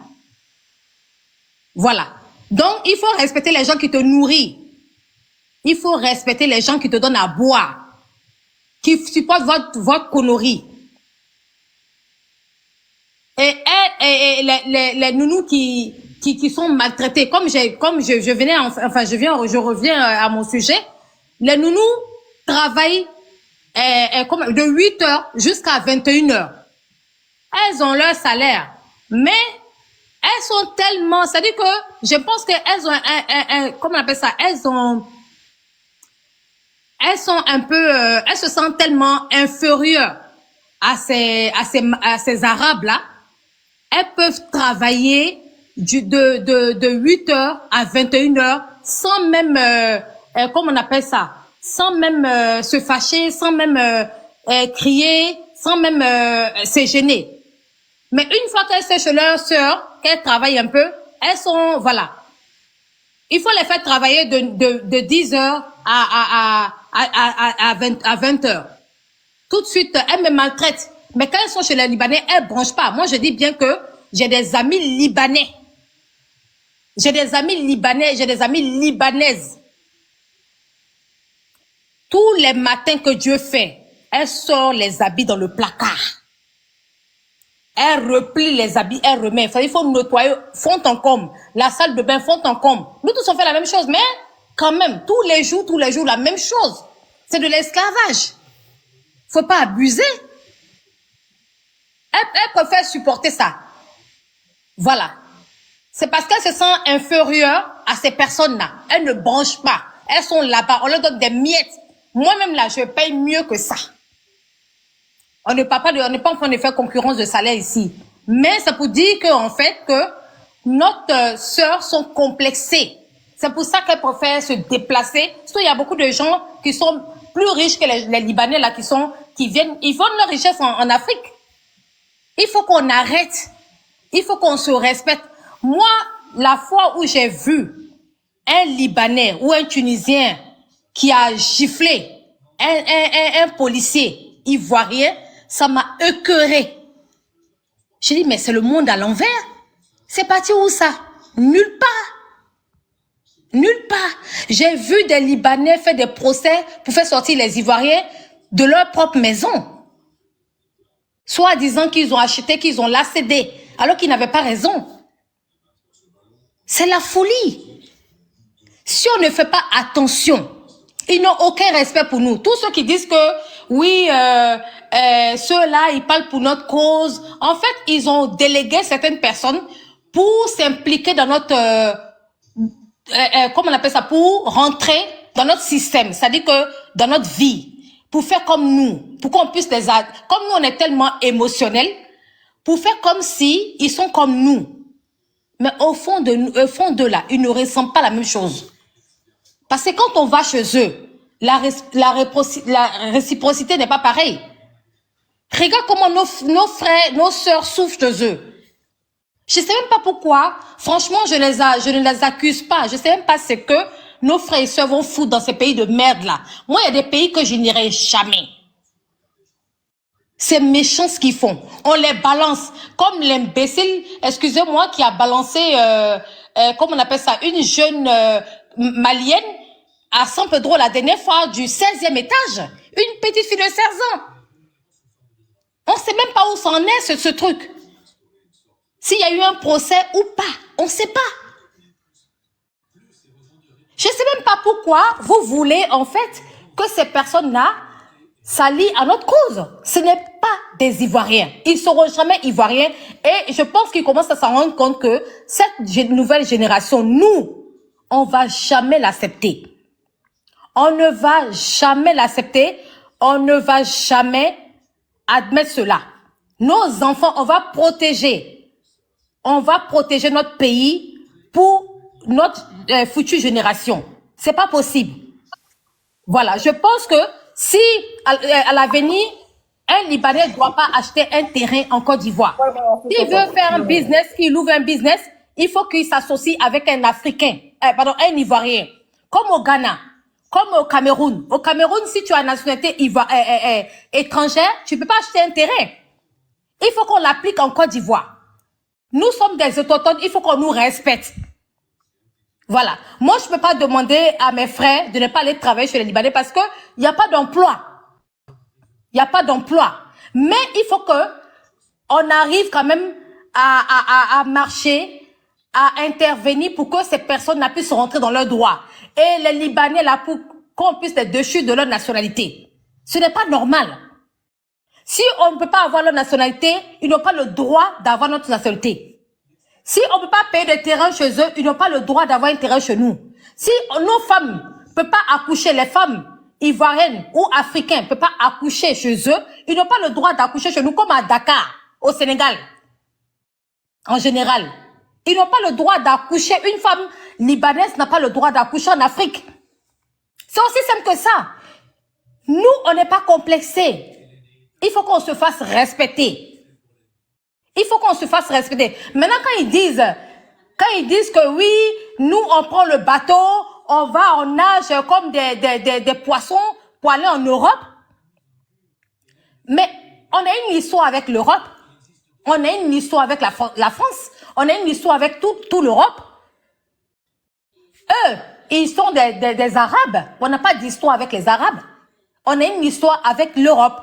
Voilà. Donc, il faut respecter les gens qui te nourrissent. Il faut respecter les gens qui te donnent à boire, qui supportent votre connerie. Et les nounous qui sont maltraités, je reviens à mon sujet. Les nounous travaillent de 8 heures jusqu'à 21 heures. Elles ont leur salaire, mais elles sont tellement, c'est-à-dire que je pense qu'elles ont comment on appelle ça, elles sont un peu, elles se sentent tellement inférieures à ces Arabes là. Elles peuvent travailler de 8 heures à 21 heures sans même, comment on appelle ça, sans même se fâcher, sans même crier, sans même se gêner. Mais une fois qu'elles sont chez leur sœur, qu'elles travaillent un peu, elles sont, voilà. Il faut les faire travailler de 10 heures à 20 heures. Tout de suite, elles me maltraitent. Mais quand elles sont chez les Libanais, elles branchent pas. Moi, je dis bien que j'ai des amis libanais. J'ai des amis libanais, j'ai des amis libanaises. Tous les matins que Dieu fait, elle sort les habits dans le placard. Elle replie les habits, elle remet. Il faut nettoyer fond en comble. La salle de bain fond en comble. Nous tous on fait la même chose, mais quand même, tous les jours, la même chose. C'est de l'esclavage. Faut pas abuser. Elle préfère supporter ça. Voilà. C'est parce qu'elle se sent inférieure à ces personnes-là. Elles ne branchent pas. Elles sont là-bas. On leur donne des miettes. Moi-même là, je paye mieux que ça. On n'est pas en train de faire concurrence de salaire ici. Mais c'est pour dire qu'en fait, que notre sœurs sont complexées. C'est pour ça qu'elles préfèrent se déplacer. Surtout, il y a beaucoup de gens qui sont plus riches que les Libanais là, qui viennent, ils vendent leur richesse en Afrique. Il faut qu'on arrête. Il faut qu'on se respecte. Moi, la fois où j'ai vu un Libanais ou un Tunisien qui a giflé un policier ivoirien, ça m'a écœuré. J'ai dit, mais c'est le monde à l'envers. C'est parti où ça? Nulle part. Nulle part. J'ai vu des Libanais faire des procès pour faire sortir les Ivoiriens de leur propre maison. Soit disant qu'ils ont acheté, qu'ils ont lacédé, alors qu'ils n'avaient pas raison. C'est la folie. Si on ne fait pas attention, ils n'ont aucun respect pour nous. Tous ceux qui disent que, oui, ceux-là, ils parlent pour notre cause. En fait, ils ont délégué certaines personnes pour s'impliquer dans notre, comment on appelle ça, pour rentrer dans notre système. C'est-à-dire que dans notre vie, pour faire comme nous, pour qu'on puisse comme nous on est tellement émotionnels, pour faire comme si ils sont comme nous. Mais au fond de là, ils ne ressentent pas la même chose. Parce que quand on va chez eux, la réciprocité n'est pas pareille. Regarde comment nos frères, nos sœurs souffrent chez eux. Je sais même pas pourquoi. Franchement, je ne les accuse pas. Je sais même pas ce que nos frères et sœurs vont foutre dans ces pays de merde là. Moi, il y a des pays que je n'irai jamais. C'est méchant ce qu'ils font. On les balance. Comme l'imbécile, excusez-moi, qui a balancé, comment on appelle ça, une jeune malienne à San Pedro la dernière fois du 16e étage. Une petite fille de 16 ans. On sait même pas où c'en est ce truc. s'il y a eu un procès ou pas. On ne sait pas. Je ne sais même pas pourquoi vous voulez en fait que ces personnes-là s'allient à notre cause. Ce n'est pas des Ivoiriens. Ils ne seront jamais Ivoiriens. Et je pense qu'ils commencent à s'en rendre compte que cette nouvelle génération, nous, on ne va jamais l'accepter. On ne va jamais l'accepter. On ne va jamais admettre cela. Nos enfants, on va protéger. On va protéger notre pays pour notre future génération. C'est pas possible. Voilà, je pense que si à l'avenir, un Libanais ne doit pas acheter un terrain en Côte d'Ivoire. S'il veut faire un business, qu'il ouvre un business, il faut qu'il s'associe avec un Africain, un Ivoirien, comme au Ghana, comme au Cameroun. Au Cameroun, si tu as une nationalité étrangère, tu ne peux pas acheter un terrain. Il faut qu'on l'applique en Côte d'Ivoire. Nous sommes des autochtones, il faut qu'on nous respecte. Voilà. Moi, je ne peux pas demander à mes frères de ne pas aller travailler chez les Libanais parce qu'il n'y a pas d'emploi. Il n'y a pas d'emploi. Mais il faut qu'on arrive quand même à marcher, à intervenir pour que ces personnes puissent rentrer dans leurs droits. Et les Libanais, là, pour qu'on puisse être dessus de leur nationalité. Ce n'est pas normal. Si on ne peut pas avoir leur nationalité, ils n'ont pas le droit d'avoir notre nationalité. Si on ne peut pas payer des terrains chez eux, ils n'ont pas le droit d'avoir un terrain chez nous. Si nos femmes ne peuvent pas accoucher, les femmes ivoiriennes ou africaines ne peuvent pas accoucher chez eux, ils n'ont pas le droit d'accoucher chez nous, comme à Dakar, au Sénégal, en général. Ils n'ont pas le droit d'accoucher. Une femme libanaise n'a pas le droit d'accoucher en Afrique. C'est aussi simple que ça. Nous, on n'est pas complexés. Il faut qu'on se fasse respecter. Il faut qu'on se fasse respecter. Maintenant, quand ils disent que oui, nous, on prend le bateau, on va, on nage comme des poissons pour aller en Europe. Mais on a une histoire avec l'Europe. On a une histoire avec la France. On a une histoire avec tout l'Europe. Eux, ils sont des Arabes. On n'a pas d'histoire avec les Arabes. On a une histoire avec l'Europe.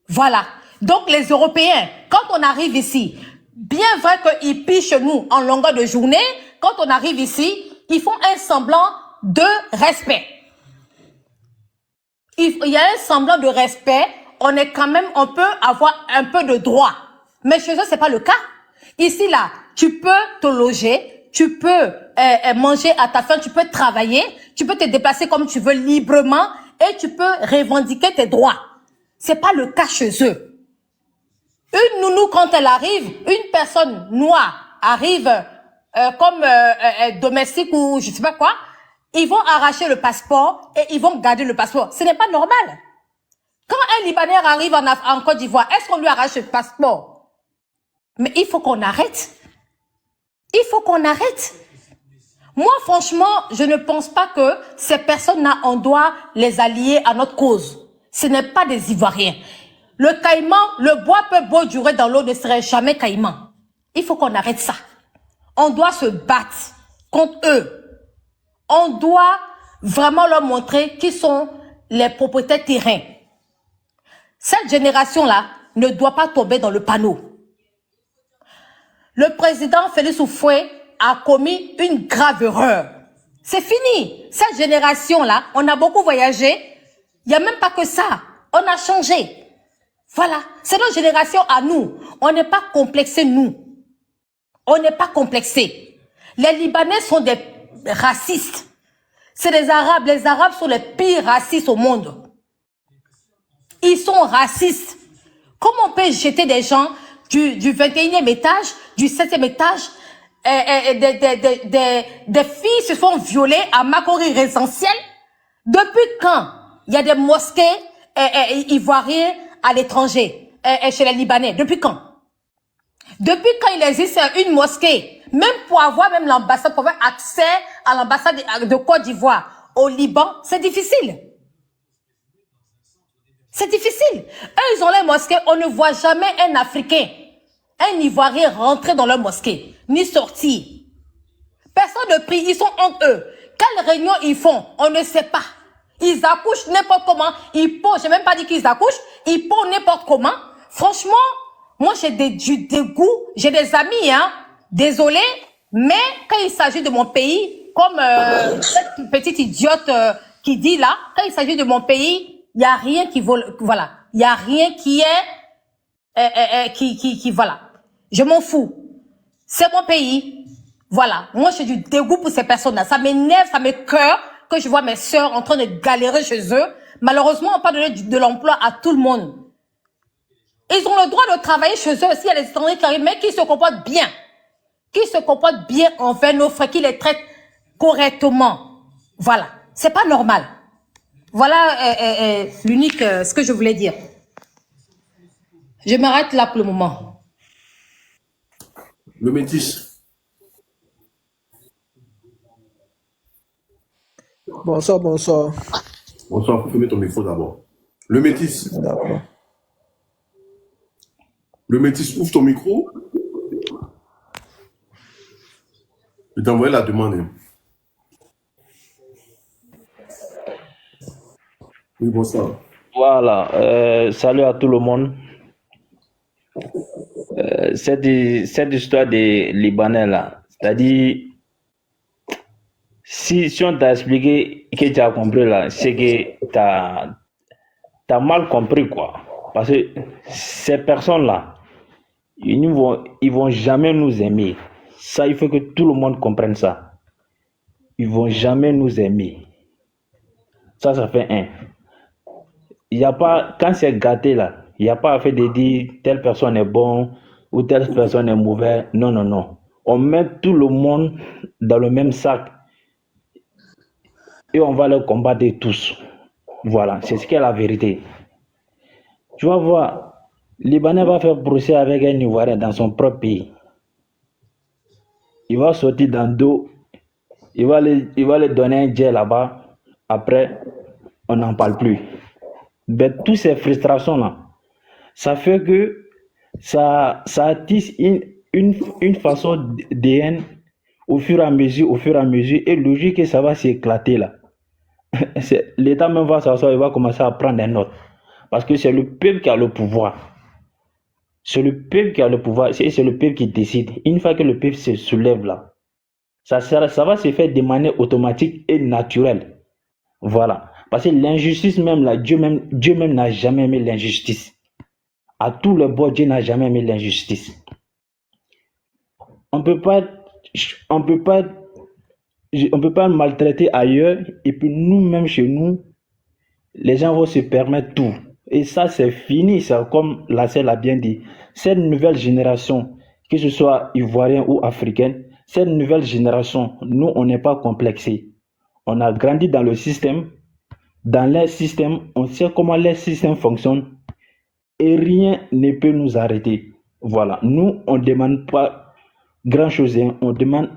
Voilà. Donc, les Européens, quand on arrive ici, bien vrai qu'ils pillent chez nous en longueur de journée, quand on arrive ici, ils font un semblant de respect. Il y a un semblant de respect, on peut avoir un peu de droit. Mais chez eux, c'est pas le cas. Ici, là, tu peux te loger, tu peux manger à ta faim, tu peux travailler, tu peux te déplacer comme tu veux librement et tu peux revendiquer tes droits. C'est pas le cas chez eux. Une nounou, quand elle arrive, une personne noire arrive comme domestique ou je sais pas quoi, ils vont arracher le passeport et ils vont garder le passeport. Ce n'est pas normal. Quand un Libanais arrive en Côte d'Ivoire, est-ce qu'on lui arrache le passeport? Mais il faut qu'on arrête. Il faut qu'on arrête. Moi, franchement, je ne pense pas que ces personnes-là, on doit les allier à notre cause. Ce n'est pas des Ivoiriens. Le caïman, le bois peut beau durer dans l'eau, ne serait jamais caïman. Il faut qu'on arrête ça. On doit se battre contre eux. On doit vraiment leur montrer qui sont les propriétaires terrains. Cette génération-là ne doit pas tomber dans le panneau. Le président Félix Houphouët a commis une grave erreur. C'est fini. Cette génération-là, on a beaucoup voyagé. Il n'y a même pas que ça. On a changé. Voilà, c'est notre génération à nous. On n'est pas complexés, nous. On n'est pas complexés. Les Libanais sont des racistes. C'est les Arabes. Les Arabes sont les pires racistes au monde. Ils sont racistes. Comment on peut jeter des gens du 21e étage, du 7e étage, des filles se font violer à Makori résidentiel? Depuis quand il y a des mosquées ivoiriennes à l'étranger, chez les Libanais? Depuis quand? Depuis quand il existe une mosquée? Même pour avoir même l'ambassade, pour avoir accès à l'ambassade de Côte d'Ivoire au Liban, c'est difficile. C'est difficile. Eux, ils ont les mosquées, on ne voit jamais un Africain, un Ivoirien rentrer dans leur mosquée, ni sortir. Personne ne prie, ils sont entre eux. Quelle réunion ils font? On ne sait pas. Ils accouchent n'importe comment. Ils posent, j'ai même pas dit qu'ils accouchent, ils posent n'importe comment. Franchement, Moi, j'ai du dégoût. J'ai des amis, hein. Désolé, mais quand il s'agit de mon pays, comme cette petite idiote qui dit là, quand il s'agit de mon pays, il n'y a rien qui vaut, voilà. Il n'y a rien qui est, voilà. Je m'en fous. C'est mon pays. Voilà. Moi, j'ai du dégoût pour ces personnes-là. Ça m'énerve, ça m'écoeure que je vois mes sœurs en train de galérer chez eux. Malheureusement, on peut pas donner de l'emploi à tout le monde. Ils ont le droit de travailler chez eux aussi. Il y a des étrangers qui arrivent, mais qui se comportent bien. Qui se comportent bien envers nos frères, qui les traitent correctement. Voilà. C'est pas normal. Voilà l'unique, ce que je voulais dire. Je m'arrête là pour le moment. Le métis. Bonsoir, bonsoir. Bonsoir, faut fermer ton micro d'abord. Le métis. D'accord. Le métis, ouvre ton micro. Je t'ai envoyé la demande. Hein. Oui, bonsoir. Voilà, salut à tout le monde. Cette histoire des Libanais là, c'est-à-dire, si on t'a expliqué que tu as compris là, c'est que tu as mal compris quoi. Parce que ces personnes-là, ils vont jamais nous aimer. Ça, il faut que tout le monde comprenne ça. Ils vont jamais nous aimer. Ça fait un. Il n'y a pas, quand c'est gâté là, il n'y a pas à faire de dire telle personne est bon ou telle personne est mauvaise. Non, non, non. On met tout le monde dans le même sac et on va les combattre tous. Voilà, c'est ce qu'est la vérité. Tu vas voir, Libanais va faire procès avec un Ivoirien dans son propre pays. Il va sortir dans le dos, il va lui donner un jet là-bas. Après, on n'en parle plus. Mais toutes ces frustrations-là, ça fait que ça attise une façon de haine au fur et à mesure, et logique que ça va s'éclater là. L'État même va s'asseoir, il va commencer à prendre un autre. Parce que c'est le peuple qui a le pouvoir. C'est le peuple qui a le pouvoir, c'est le peuple qui décide. Une fois que le peuple se soulève là, ça va se faire de manière automatique et naturelle. Voilà. Parce que l'injustice même là, Dieu même n'a jamais aimé l'injustice. À tous les bords, Dieu n'a jamais aimé l'injustice. On peut pas maltraiter ailleurs et puis nous-mêmes chez nous, les gens vont se permettre tout. Et ça, c'est fini, ça, comme la sœur l'a bien dit. Cette nouvelle génération, que ce soit ivoirienne ou africaine, cette nouvelle génération, nous, on n'est pas complexés. On a grandi dans le système. Dans leur système, on sait comment leur système fonctionne et rien ne peut nous arrêter. Voilà. Nous, on ne demande pas grand-chose, hein. On demande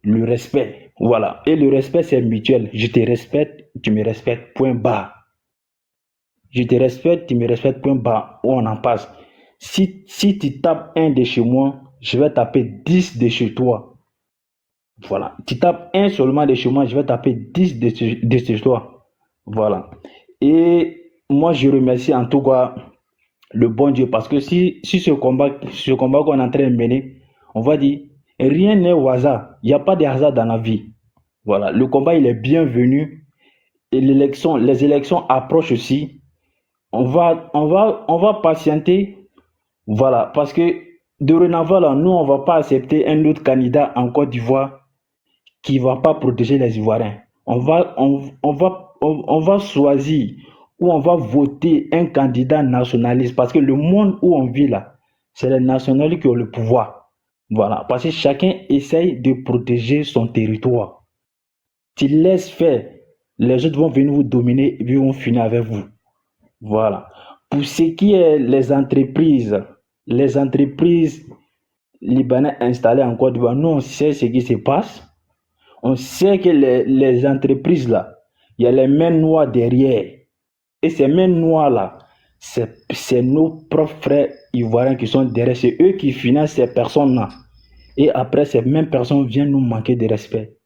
le respect. Voilà. Et le respect, c'est mutuel. Je te respecte, tu me respectes, point barre. Je te respecte, tu me respectes, point barre. On en passe. Si tu tapes un de chez moi, je vais taper 10 de chez toi. Voilà. Tu tapes un seulement de chez moi, je vais taper 10 de chez toi. Voilà. Et moi, je remercie en tout cas le bon Dieu parce que si ce combat qu'on est en train de mener, on va dire, rien n'est au hasard. Il n'y a pas de hasard dans la vie. Voilà. Le combat, il est bienvenu. Et les élections approchent aussi. On va patienter. Voilà. Parce que dorénavant, là, nous, on ne va pas accepter un autre candidat en Côte d'Ivoire qui ne va pas protéger les Ivoiriens. On va choisir ou on va voter un candidat nationaliste parce que le monde où on vit là, c'est les nationalistes qui ont le pouvoir. Voilà, parce que chacun essaye de protéger son territoire. Tu laisses faire, les autres vont venir vous dominer et puis vont finir avec vous. Voilà. Pour ce qui est les entreprises libanaises installées en Côte d'Ivoire, nous on sait ce qui se passe. On sait que les entreprises là, il y a les mains noires derrière. Et ces mains noires là, c'est nos propres frères ivoiriens qui sont derrière. C'est eux qui financent ces personnes là. Et après, ces mêmes personnes viennent nous manquer de respect.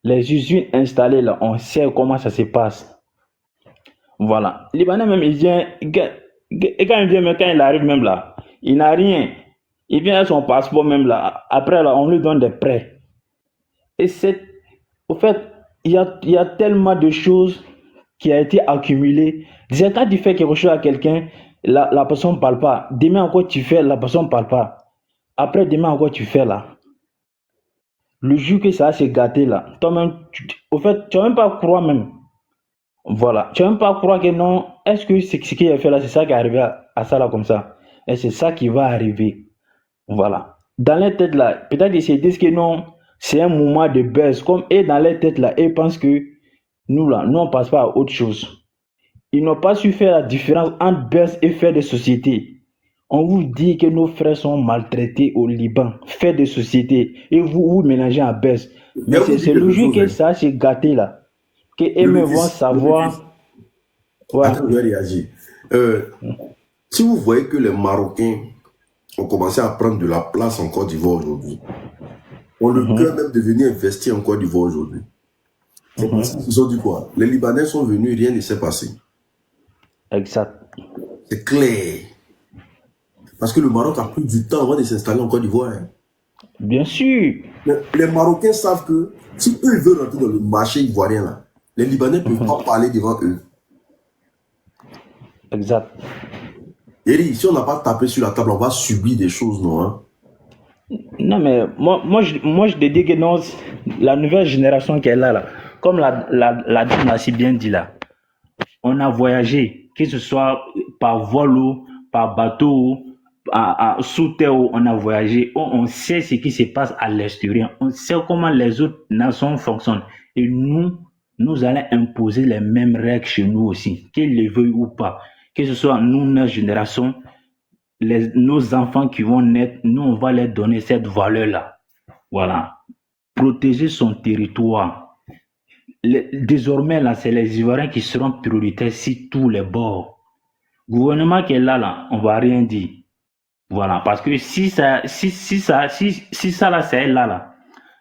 Les usines installées là, on sait comment ça se passe. Voilà. Libanais même, il vient, et quand il vient, quand il arrive même là, Il n'a rien. Il vient avec son passeport même là. Après, là, on lui donne des prêts. Et au fait, il y a tellement de choses qui a été accumulées. Déjà, quand tu fais quelque chose à quelqu'un, la personne ne parle pas. Demain encore, tu fais, la personne ne parle pas. Après, demain encore, tu fais là. Le jour que ça s'est gâté là, toi-même, au fait, tu vas même pas croire même. Voilà. Tu vas même pas croire que non, est-ce que ce qu'il a fait là, c'est ça qui est arrivé à ça là comme ça. Et c'est ça qui va arriver. Voilà. Dans les têtes là, peut-être ils se disent que non, c'est un moment de buzz. Comme eux dans les têtes là, ils pensent que nous là, nous on passe pas à autre chose. Ils n'ont pas su faire la différence entre buzz et fait de société. On vous dit que nos frères sont maltraités au Liban, fait de société, et vous mélangez à buzz. Mais c'est logique que ça s'est gâté là. Que eux vont savoir. Ouais. Attends, je vais réagir. Si vous voyez que les Marocains ont commencé à prendre de la place en Côte d'Ivoire aujourd'hui, ont le cœur même de venir investir en Côte d'Ivoire aujourd'hui. C'est parce qu'ils ont dit quoi? Les Libanais sont venus, rien ne s'est passé. Exact. C'est clair. Parce que le Maroc a pris du temps avant de s'installer en Côte d'Ivoire. Hein. Bien sûr. Les Marocains savent que si eux veulent rentrer dans le marché ivoirien, là, les Libanais ne peuvent pas parler devant eux. Exact. Et si on n'a pas tapé sur la table, on va subir des choses, non hein? Non, mais moi, je te dis que non, la nouvelle génération qui est là, comme la dame l'a si bien dit là, on a voyagé, que ce soit par vol ou par bateau, sous terre, on a voyagé, on sait ce qui se passe à l'extérieur, on sait comment les autres nations fonctionnent. Et nous allons imposer les mêmes règles chez nous aussi, qu'ils le veuillent ou pas. Que ce soit nous, notre génération, nos enfants qui vont naître, nous, on va leur donner cette valeur-là. Voilà. Protéger son territoire. Désormais, là, c'est les Ivoiriens qui seront prioritaires sur tous les bords. Le gouvernement qui est là, on ne va rien dire. Voilà. Parce que si ça là, c'est là,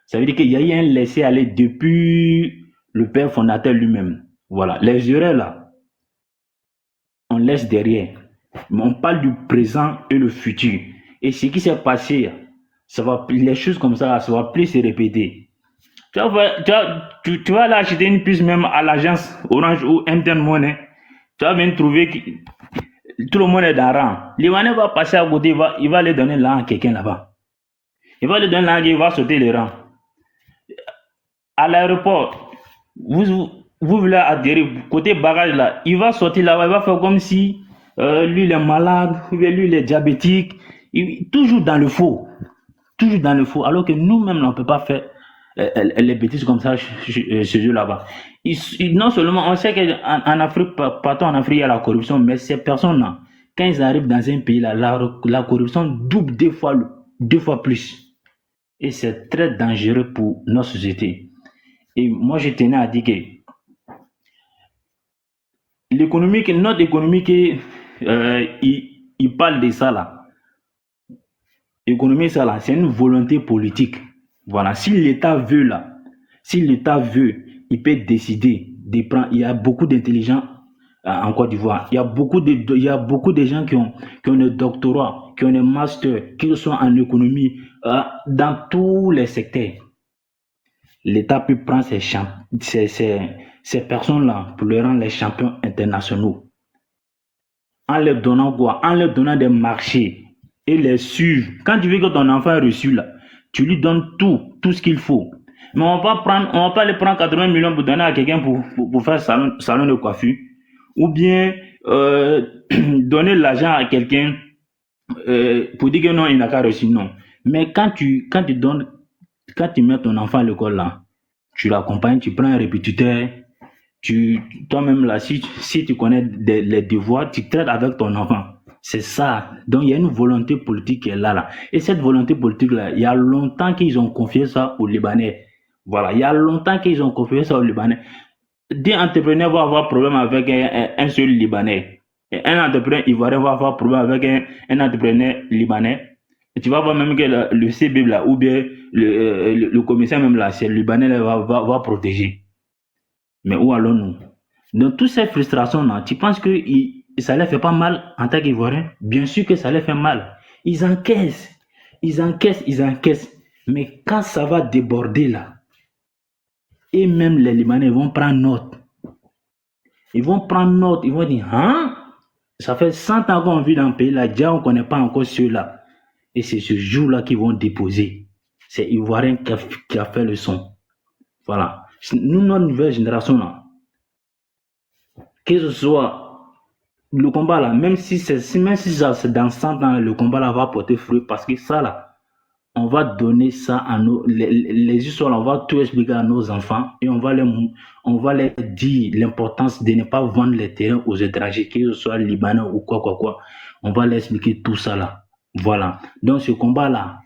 ça veut dire qu'il y a eu un laisser-aller depuis le père fondateur lui-même. Voilà. Les Ivoiriens, là, on laisse derrière. Mais on parle du présent et le futur. Et ce qui s'est passé, les choses comme ça ne vont plus se répéter. Tu vas aller acheter une puce même à l'agence Orange ou MTN Money. Tu vas venir trouver que tout le monde est dans le rang. L'Ivoirien va passer à côté, il va aller donner l'argent à quelqu'un là-bas. Il va aller donner l'argent, il va sauter les rangs. À l'aéroport, vous voulez atterrir, côté bagage là, il va sortir là-bas, il va faire comme si lui il est malade, lui il est diabétique, toujours dans le faux. Toujours dans le faux, alors que nous-mêmes on ne peut pas faire les bêtises comme ça chez eux là-bas. Non seulement on sait qu'en Afrique, partout en Afrique il y a la corruption, mais ces personnes-là, quand ils arrivent dans un pays là, la corruption double deux fois plus. Et c'est très dangereux pour notre société. Et moi je tenais à dire que notre économie, il parle de ça là. L'économie, ça là, c'est une volonté politique. Voilà. Si l'État veut là, il peut décider de prendre. Il y a beaucoup d'intelligents en Côte d'Ivoire. Il y a beaucoup de gens qui ont des doctorats, qui ont des masters, qui sont en économie dans tous les secteurs. L'État peut prendre ces personnes-là pour leur rendre les champions internationaux. En leur donnant quoi? En leur donnant des marchés. Et les suivre. Quand tu veux que ton enfant est reçu là, tu lui donnes tout ce qu'il faut. Mais on va pas aller prendre 80 millions pour donner à quelqu'un pour faire salon de coiffure. Ou bien donner l'argent à quelqu'un pour dire que non, il n'a qu'à reçu. Non. Mais quand tu mets ton enfant à l'école là, tu l'accompagnes, tu prends un répétiteur, toi-même là, si tu connais les devoirs, tu traites avec ton enfant. C'est ça. Donc, il y a une volonté politique qui est là. Et cette volonté politique-là, il y a longtemps qu'ils ont confié ça aux Libanais. Voilà. Il y a longtemps qu'ils ont confié ça aux Libanais. Des entrepreneurs vont avoir problème avec un seul Libanais. Et un entrepreneur ivoirien va avoir problème avec un entrepreneur libanais. Et tu vas voir même que le CB là, ou bien le commissaire même là, c'est le Libanais va protéger. Mais où allons-nous? Donc, toutes ces frustrations-là, tu penses que ça leur fait pas mal en tant qu'Ivoirien? Bien sûr que ça leur fait mal. Ils encaissent, ils encaissent. Mais quand ça va déborder là, et même les Libanais vont prendre note. Ils vont prendre note, ils vont dire, hein? Ça fait 100 ans qu'on vit dans le pays là, déjà on ne connaît pas encore ceux-là. Et c'est ce jour-là qu'ils vont déposer. C'est Ivoirien qui a fait le son. Voilà. Nous, notre nouvelle génération là, que ce soit le combat là, même si c'est dans 100 ans, le combat là va porter fruit parce que ça là, on va donner ça à les histoires, on va tout expliquer à nos enfants et on va leur dire l'importance de ne pas vendre les terrains aux étrangers, que ce soit libanais ou quoi. On va leur expliquer tout ça là. Voilà. Donc ce combat là,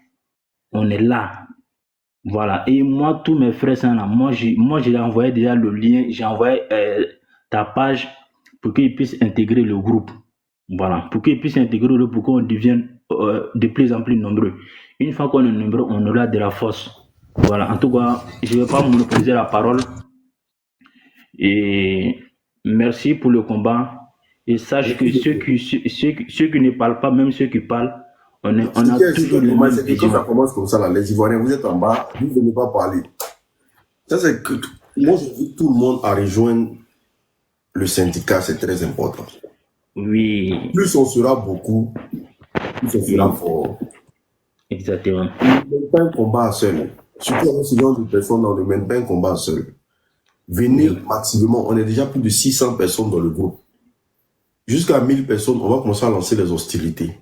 on est là. Voilà. Et moi, tous mes frères, ça, là, moi, j'ai envoyé déjà le lien, j'ai envoyé ta page pour qu'ils puissent intégrer le groupe. Voilà. Pour qu'ils puissent intégrer le groupe, pour qu'on devienne de plus en plus nombreux. Une fois qu'on est nombreux, on aura de la force. Voilà. En tout cas, je ne vais pas monopoliser la parole. Et merci pour le combat. Et sache que ceux qui ne parlent pas, même ceux qui parlent, on a toujours le même vision. Quand ça commence comme ça, là, les Ivoiriens, vous êtes en bas, vous ne venez pas parler. Ça, c'est que moi, j'invite tout le monde à rejoindre le syndicat, c'est très important. Oui. Plus on sera beaucoup, plus on sera fort. Exactement. On ne mène pas un combat seul. Surtout avec ce genre de personnes, on ne mène pas un combat seul. Venez massivement, on est déjà plus de 600 personnes dans le groupe. Jusqu'à 1000 personnes, on va commencer à lancer les hostilités.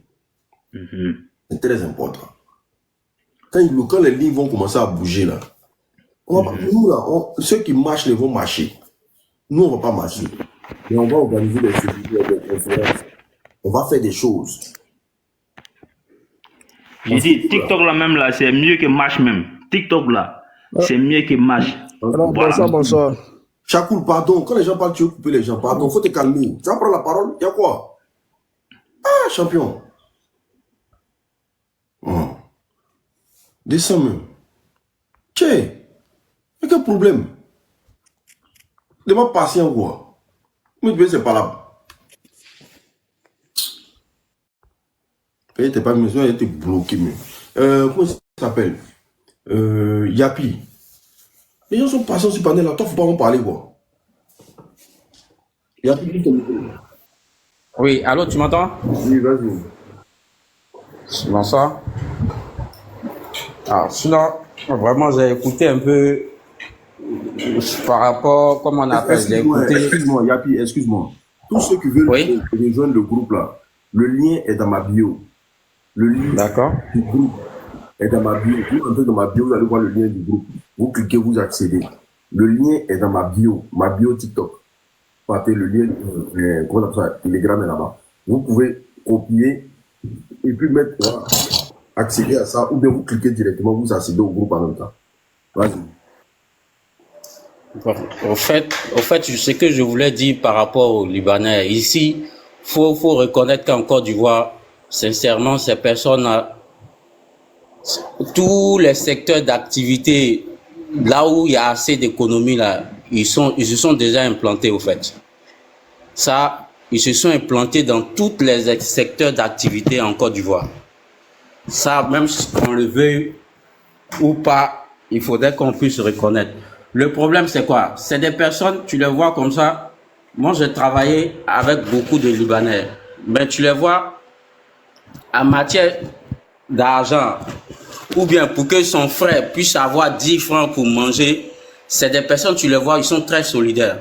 C'est très important. Quand les lignes vont commencer à bouger là, nous là, ceux qui marchent, ils vont marcher. Nous, on ne va pas marcher. Mais on va organiser des séminaires, des conférences. On va faire des choses. J'ai dit, TikTok là même là, c'est mieux que marche même. TikTok là, c'est mieux que marche. Voilà. Bonsoir. Chakoul, pardon. Quand les gens parlent, tu veux couper les gens. Pardon, faut te calmer. Tu vas prendre la parole, il y a quoi? Ah, champion. Descends même. Tiens, il y a quel problème? Demande patient quoi? Mais c'est pas là. T'es pas besoin d'être bloqué. Comment ça s'appelle? Yapi. Les gens sont patients sur panel là. Toi, faut pas en parler quoi. Yapi, Oui, allô, tu m'entends? oui, vas-y. Bonsoir. Alors, sinon, vraiment, j'ai écouté un peu par rapport, comment on appelle, j'ai écouté. Excuse-moi, Yapi, excuse-moi. Tous ceux qui veulent rejoindre le groupe là, le lien est dans ma bio. Le lien du groupe est dans ma bio. Vous entrez dans ma bio, vous allez voir le lien du groupe. Vous cliquez, vous accédez. Le lien est dans ma bio TikTok. Partez le lien, comment on appelle ça, Telegram est là-bas. Vous pouvez copier et puis mettre, voilà, accéder à ça, ou bien vous cliquez directement, vous accédez au groupe en même temps. Vas-y. Au fait, ce que je voulais dire par rapport aux Libanais, ici, faut reconnaître qu'en Côte d'Ivoire, sincèrement, ces personnes-là, tous les secteurs d'activité, là où il y a assez d'économie, là, ils se sont déjà implantés, au fait. Ça, ils se sont implantés dans tous les secteurs d'activité en Côte d'Ivoire. Ça, même si on le veut ou pas, il faudrait qu'on puisse reconnaître. Le problème, c'est quoi? C'est des personnes, tu les vois comme ça. Moi, j'ai travaillé avec beaucoup de Libanais. Mais tu les vois en matière d'argent, ou bien pour que son frère puisse avoir 10 francs pour manger, c'est des personnes, tu les vois, ils sont très solidaires.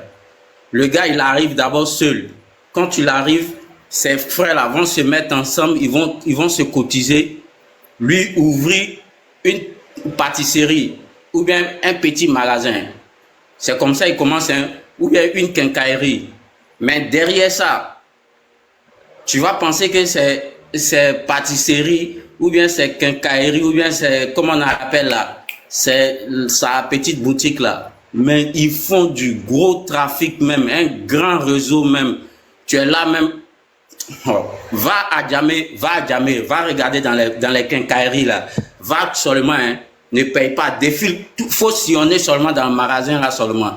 Le gars, il arrive d'abord seul. Quand il arrive, ses frères-là vont se mettre ensemble, ils vont se cotiser, lui ouvrir une pâtisserie ou bien un petit magasin. C'est comme ça qu'il commence, ou bien une quincaillerie. Mais derrière ça, tu vas penser que c'est pâtisserie, ou bien c'est quincaillerie, ou bien c'est, comment on appelle là, c'est sa petite boutique là. Mais ils font du gros trafic même, un grand réseau même. Tu es là même, va à Djamé, va regarder dans les quincailleries là. Va seulement, ne paye pas, défile, faut sillonner seulement dans le magasin là seulement.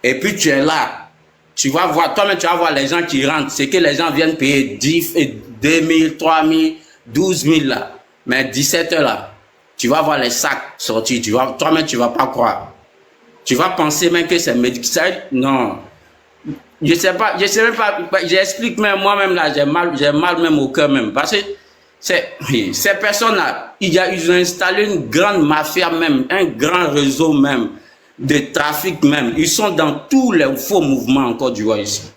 Et puis tu es là, tu vas voir, toi-même tu vas voir les gens qui rentrent, c'est que les gens viennent payer 10, 2000, 3000, 12 000 là. Mais 17 heures là, tu vas voir les sacs sortir. Toi-même, tu vas pas croire. Tu vas penser même que c'est médical. Non. Je sais même pas, j'explique même moi-même là, j'ai mal même au cœur même. Parce que ces personnes-là, ils ont installé une grande mafia même, un grand réseau même, de trafic même. Ils sont dans tous les faux mouvements en Côte d'Ivoire ici.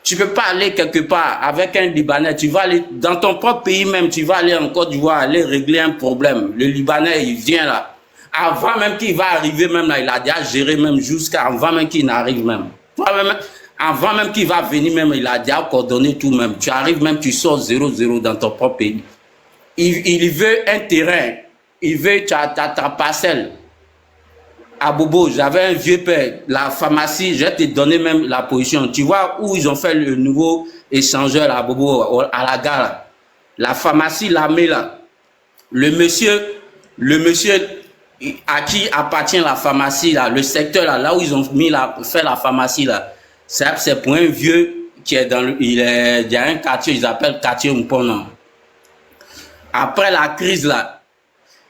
Tu peux pas aller quelque part avec un Libanais, tu vas aller dans ton propre pays même, tu vas aller en Côte d'Ivoire, aller régler un problème. Le Libanais, il vient là. Avant même qu'il va arriver même là, il a déjà géré même avant même qu'il n'arrive même. Toi-même, avant même qu'il va venir même, il a déjà coordonné tout même. Tu arrives même, tu sors 0-0 dans ton propre pays. Il veut un terrain, il veut ta parcelle. À Bobo, j'avais un vieux père, la pharmacie, je vais te donner même la position. Tu vois où ils ont fait le nouveau échangeur à Bobo, à la gare. La pharmacie Lamé là. Le monsieur à qui appartient la pharmacie là, le secteur là où ils ont fait la pharmacie là, c'est pour un vieux qui est il y a un quartier, ils appellent quartier Mpono. Après la crise là,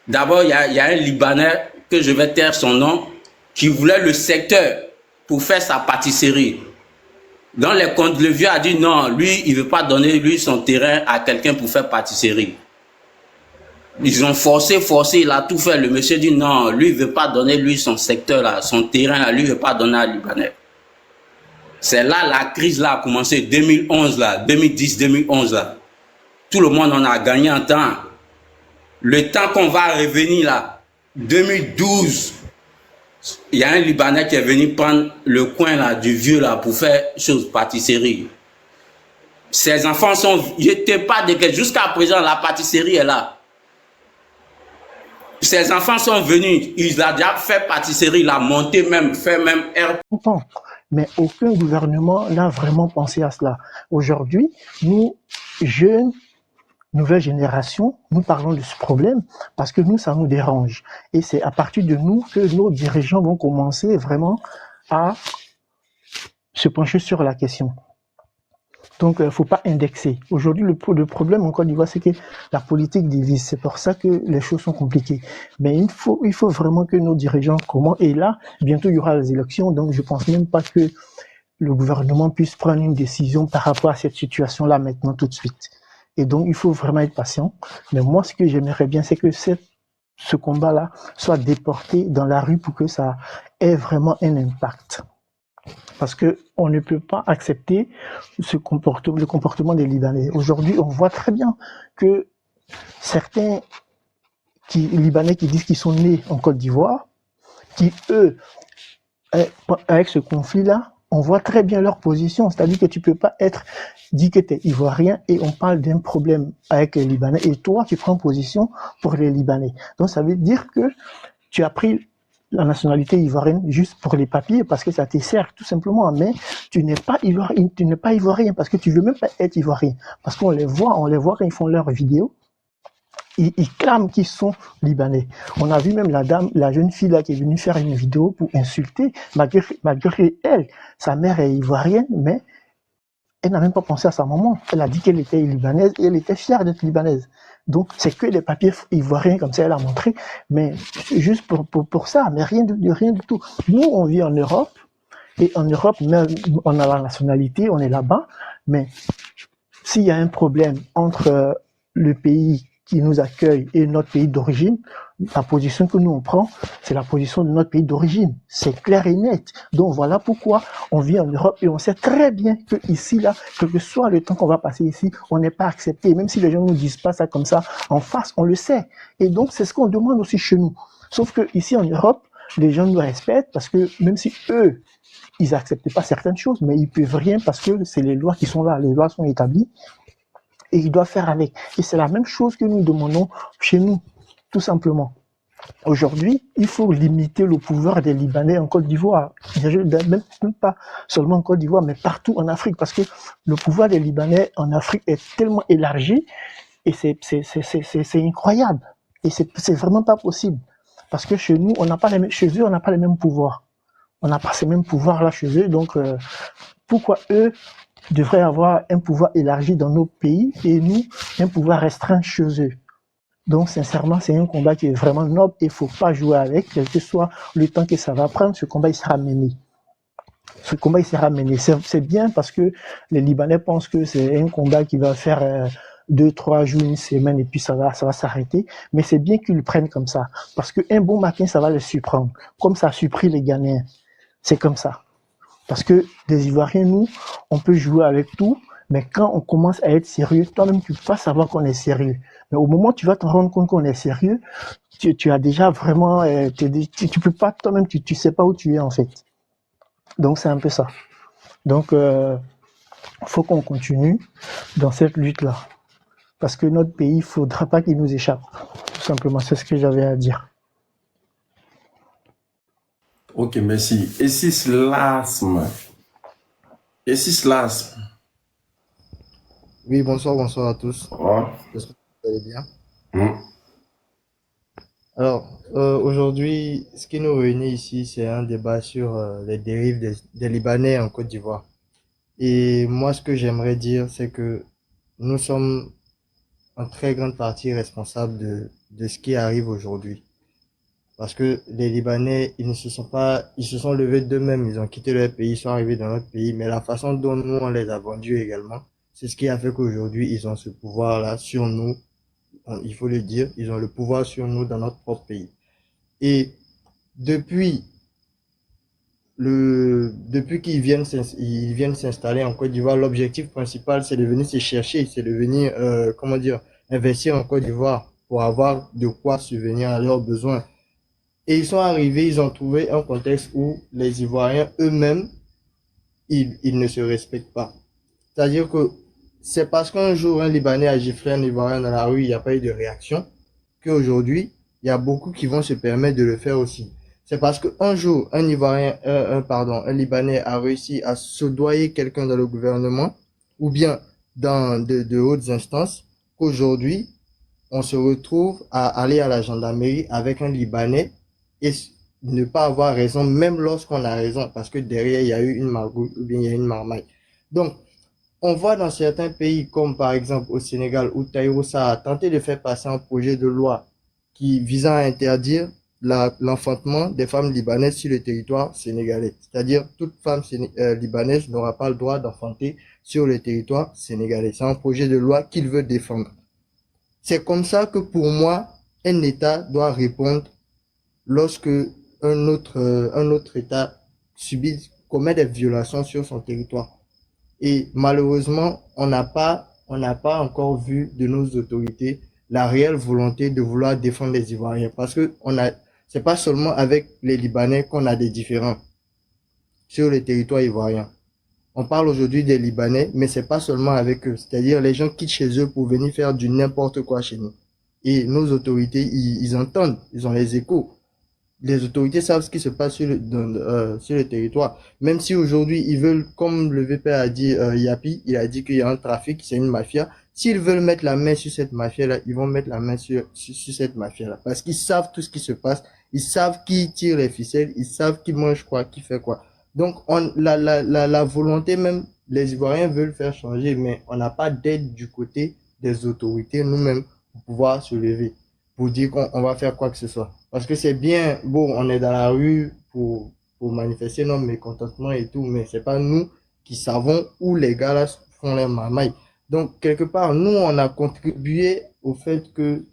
d'abord il y a un Libanais que je vais taire son nom, qui voulait le secteur pour faire sa pâtisserie. Dans les comptes, le vieux a dit non, lui il veut pas donner lui son terrain à quelqu'un pour faire pâtisserie. Ils ont forcé, il a tout fait. Le monsieur dit non, lui, il ne veut pas donner lui son secteur là, son terrain là, lui, il ne veut pas donner à Libanais. C'est là la crise là a commencé, 2011 là, 2010-2011 là. Tout le monde en a gagné un temps. Le temps qu'on va revenir là, 2012, il y a un Libanais qui est venu prendre le coin là du vieux là pour faire pâtisserie. Ses enfants n'étaient pas décalés. Jusqu'à présent, la pâtisserie est là. Ses enfants sont venus, il a déjà fait pâtisserie, il a monté même, fait même air. Mais aucun gouvernement n'a vraiment pensé à cela. Aujourd'hui, nous, jeunes, nouvelle génération, nous parlons de ce problème parce que nous, ça nous dérange. Et c'est à partir de nous que nos dirigeants vont commencer vraiment à se pencher sur la question. Donc, il ne faut pas indexer. Aujourd'hui, le problème en Côte d'Ivoire, c'est que la politique divise. C'est pour ça que les choses sont compliquées. Mais il faut vraiment que nos dirigeants commencent. Et là, bientôt, il y aura les élections. Donc, je ne pense même pas que le gouvernement puisse prendre une décision par rapport à cette situation-là maintenant, tout de suite. Et donc, il faut vraiment être patient. Mais moi, ce que j'aimerais bien, c'est que ce combat-là soit déporté dans la rue pour que ça ait vraiment un impact. Parce que on ne peut pas accepter le comportement des Libanais. Aujourd'hui, on voit très bien que certains Libanais qui disent qu'ils sont nés en Côte d'Ivoire, qui eux, avec ce conflit-là, on voit très bien leur position. C'est-à-dire que tu peux pas dit que tu es ivoirien et on parle d'un problème avec les Libanais et toi, tu prends position pour les Libanais. Donc, ça veut dire que tu as pris la nationalité ivoirienne juste pour les papiers parce que ça te sert tout simplement, mais tu n'es pas ivoirien parce que tu veux même pas être ivoirien parce qu'on les voit quand ils font leurs vidéos, ils clament qu'ils sont libanais. On a vu même la jeune fille là qui est venue faire une vidéo pour insulter, malgré elle, sa mère est ivoirienne, mais elle n'a même pas pensé à sa maman. Elle a dit qu'elle était libanaise et elle était fière d'être libanaise. Donc, c'est que les papiers ivoiriens, comme ça, elle a montré, mais juste pour ça, mais rien du tout. Nous, on vit en Europe, et en Europe, même, on a la nationalité, on est là-bas, mais s'il y a un problème entre le pays qui nous accueille et notre pays d'origine, la position que nous on prend, c'est la position de notre pays d'origine. C'est clair et net. Donc voilà pourquoi on vit en Europe et on sait très bien que ici, là, quel que soit le temps qu'on va passer ici, on n'est pas accepté. Même si les gens nous disent pas ça comme ça en face, on le sait. Et donc c'est ce qu'on demande aussi chez nous. Sauf que ici en Europe, les gens nous respectent parce que même si eux, ils acceptent pas certaines choses, mais ils peuvent rien parce que c'est les lois qui sont là, les lois sont établies. Et ils doivent faire avec. Et c'est la même chose que nous demandons chez nous, tout simplement. Aujourd'hui, il faut limiter le pouvoir des Libanais en Côte d'Ivoire. Même pas seulement en Côte d'Ivoire, mais partout en Afrique. Parce que le pouvoir des Libanais en Afrique est tellement élargi et c'est incroyable. Et c'est vraiment pas possible. Parce que chez nous, chez eux, on n'a pas les mêmes pouvoirs. On n'a pas ces mêmes pouvoirs là chez eux. Donc, pourquoi eux, devrait avoir un pouvoir élargi dans nos pays et nous, un pouvoir restreint chez eux. Donc, sincèrement, c'est un combat qui est vraiment noble et il ne faut pas jouer avec, quel que soit le temps que ça va prendre, ce combat, il sera mené. Ce combat, il sera mené. C'est bien parce que les Libanais pensent que c'est un combat qui va faire 2-3 jours, une semaine, et puis ça va s'arrêter. Mais c'est bien qu'ils le prennent comme ça. Parce qu'un bon matin, ça va les surprendre. Comme ça a surpris les Ghanéens. C'est comme ça. Parce que les Ivoiriens, nous, on peut jouer avec tout, mais quand on commence à être sérieux, toi-même, tu peux pas savoir qu'on est sérieux. Mais au moment où tu vas te rendre compte qu'on est sérieux, tu as déjà vraiment, tu peux pas, toi-même, tu sais pas où tu es, en fait. Donc, c'est un peu ça. Donc, faut qu'on continue dans cette lutte-là. Parce que notre pays, il faudra pas qu'il nous échappe. Tout simplement, c'est ce que j'avais à dire. Ok, merci. Et si Slasm? Oui, bonsoir à tous. Oh. J'espère que vous allez bien. Hmm. Alors, aujourd'hui, ce qui nous réunit ici, c'est un débat sur les dérives des Libanais en Côte d'Ivoire. Et moi, ce que j'aimerais dire, c'est que nous sommes en très grande partie responsables de ce qui arrive aujourd'hui. Parce que les Libanais, ils se sont levés d'eux-mêmes, ils ont quitté leur pays, ils sont arrivés dans notre pays, mais la façon dont nous, on les a vendus également, c'est ce qui a fait qu'aujourd'hui, ils ont ce pouvoir-là sur nous. Il faut le dire, ils ont le pouvoir sur nous dans notre propre pays. Et depuis qu'ils viennent s'installer en Côte d'Ivoire, l'objectif principal, c'est de venir se chercher, c'est de venir, investir en Côte d'Ivoire pour avoir de quoi subvenir à leurs besoins. Et ils sont arrivés, ils ont trouvé un contexte où les Ivoiriens eux-mêmes, ils ne se respectent pas. C'est-à-dire que c'est parce qu'un jour un Libanais a giflé un Ivoirien dans la rue, il n'y a pas eu de réaction, qu'aujourd'hui, il y a beaucoup qui vont se permettre de le faire aussi. C'est parce qu'un jour, un Libanais a réussi à soudoyer quelqu'un dans le gouvernement, ou bien dans de hautes instances, qu'aujourd'hui, on se retrouve à aller à la gendarmerie avec un Libanais et ne pas avoir raison, même lorsqu'on a raison, parce que derrière, il y a eu une margouille ou bien il y a une marmaille. Donc, on voit dans certains pays, comme par exemple au Sénégal, où Tahirou Sarr a tenté de faire passer un projet de loi visant à interdire l'enfantement des femmes libanaises sur le territoire sénégalais. C'est-à-dire, toute femme libanaise n'aura pas le droit d'enfanter sur le territoire sénégalais. C'est un projet de loi qu'il veut défendre. C'est comme ça que pour moi, un État doit répondre lorsque un autre État commet des violations sur son territoire. Et malheureusement, on n'a pas encore vu de nos autorités la réelle volonté de vouloir défendre les Ivoiriens. Parce que c'est pas seulement avec les Libanais qu'on a des différends sur le territoire ivoirien. On parle aujourd'hui des Libanais, mais c'est pas seulement avec eux. C'est-à-dire, les gens quittent chez eux pour venir faire du n'importe quoi chez nous. Et nos autorités, ils entendent, ils ont les échos. Les autorités savent ce qui se passe sur le territoire. Même si aujourd'hui, ils veulent, comme le VP a dit, Yapi, il a dit qu'il y a un trafic, c'est une mafia. S'ils veulent mettre la main sur cette mafia-là, ils vont mettre la main sur cette mafia-là. Parce qu'ils savent tout ce qui se passe. Ils savent qui tire les ficelles. Ils savent qui mange quoi, qui fait quoi. Donc, la volonté même, les Ivoiriens veulent faire changer, mais on n'a pas d'aide du côté des autorités nous-mêmes pour pouvoir se lever, pour dire qu'on va faire quoi que ce soit. Parce que c'est bien, bon, on est dans la rue pour manifester notre mécontentement et tout, mais c'est pas nous qui savons où les gars là font les marmailles. Donc, quelque part, nous, on a contribué au fait que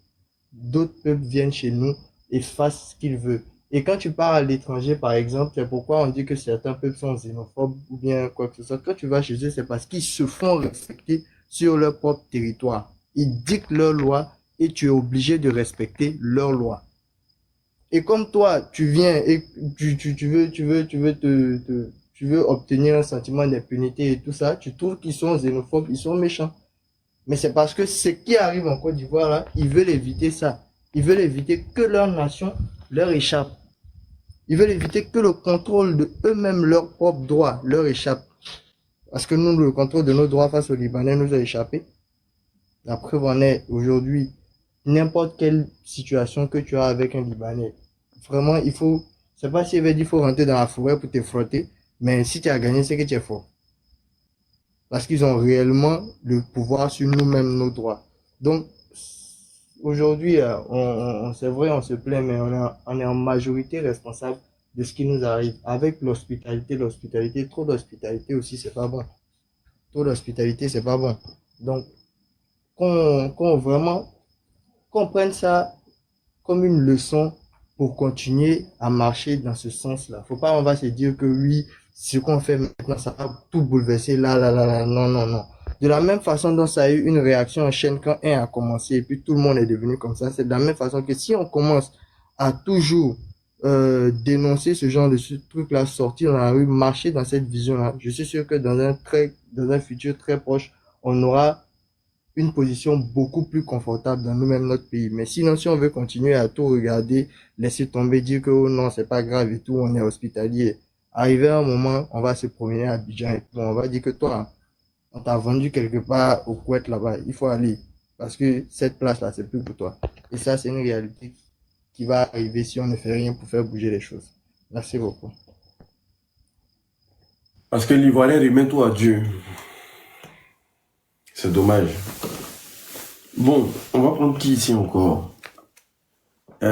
d'autres peuples viennent chez nous et fassent ce qu'ils veulent. Et quand tu pars à l'étranger, par exemple, c'est pourquoi on dit que certains peuples sont xénophobes ou bien quoi que ce soit. Quand tu vas chez eux, c'est parce qu'ils se font respecter sur leur propre territoire. Ils dictent leurs lois et tu es obligé de respecter leurs lois. Et comme toi, tu viens et tu veux obtenir un sentiment d'impunité et tout ça, tu trouves qu'ils sont xénophobes, ils sont méchants. Mais c'est parce que ce qui arrive en Côte d'Ivoire là, ils veulent éviter ça. Ils veulent éviter que leur nation leur échappe. Ils veulent éviter que le contrôle de eux-mêmes, leurs propres droits, leur échappe. Parce que nous, le contrôle de nos droits face aux Libanais nous a échappé. La preuve en est aujourd'hui, n'importe quelle situation que tu as avec un Libanais, vraiment, c'est pas si il veut dire qu'il faut rentrer dans la forêt pour te frotter, mais si tu as gagné, c'est que tu es fort. parce qu'ils ont réellement le pouvoir sur nous-mêmes, nos droits. Donc, aujourd'hui, c'est vrai, on se plaint, mais on est en majorité responsable de ce qui nous arrive. Avec l'hospitalité, trop d'hospitalité aussi, c'est pas bon. Trop d'hospitalité, c'est pas bon. Donc, qu'on prenne ça comme une leçon pour continuer à marcher dans ce sens-là. Faut pas, on va se dire que oui, ce qu'on fait maintenant, ça va tout bouleverser là. Non, non, non. De la même façon dont ça a eu une réaction en chaîne quand un a commencé et puis tout le monde est devenu comme ça, c'est de la même façon que si on commence à toujours dénoncer ce genre de truc-là, sortir dans la rue, marcher dans cette vision-là, je suis sûr que dans un futur très proche, on aura une position beaucoup plus confortable dans nous-mêmes, notre pays. Mais sinon, si on veut continuer à tout regarder, laisser tomber, dire que oh non, c'est pas grave et tout, on est hospitalier. Arrivé à un moment, on va se promener à Abidjan et tout, on va dire que toi, on t'a vendu quelque part au Kuwait là-bas, il faut aller. Parce que cette place-là, c'est plus pour toi. Et ça, c'est une réalité qui va arriver si on ne fait rien pour faire bouger les choses. Merci beaucoup. Parce que l'Ivoirien remet tout à Dieu. C'est dommage. Bon, on va prendre qui ici encore? On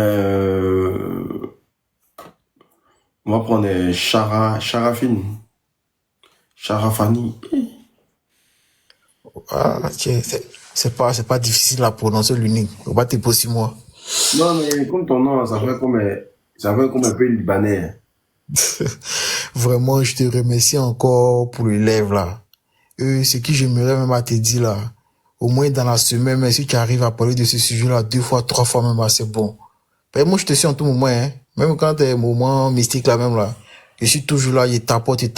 va prendre Charafine. Charafani. Ah, tiens, c'est pas difficile à prononcer l'unique. On va te poser moi. Non, mais comme ton nom, ça fait comme un peu libanais. Vraiment, je te remercie encore pour l'élève là. Ce que j'aimerais même à te dire là, au moins dans la semaine, mais si tu arrives à parler de ce sujet-là 2 fois, 3 fois même, c'est bon. Ben, moi, je te suis en tout moment, hein. Même quand t'es un moment mystique là même là. Je suis toujours là, il tapote. Et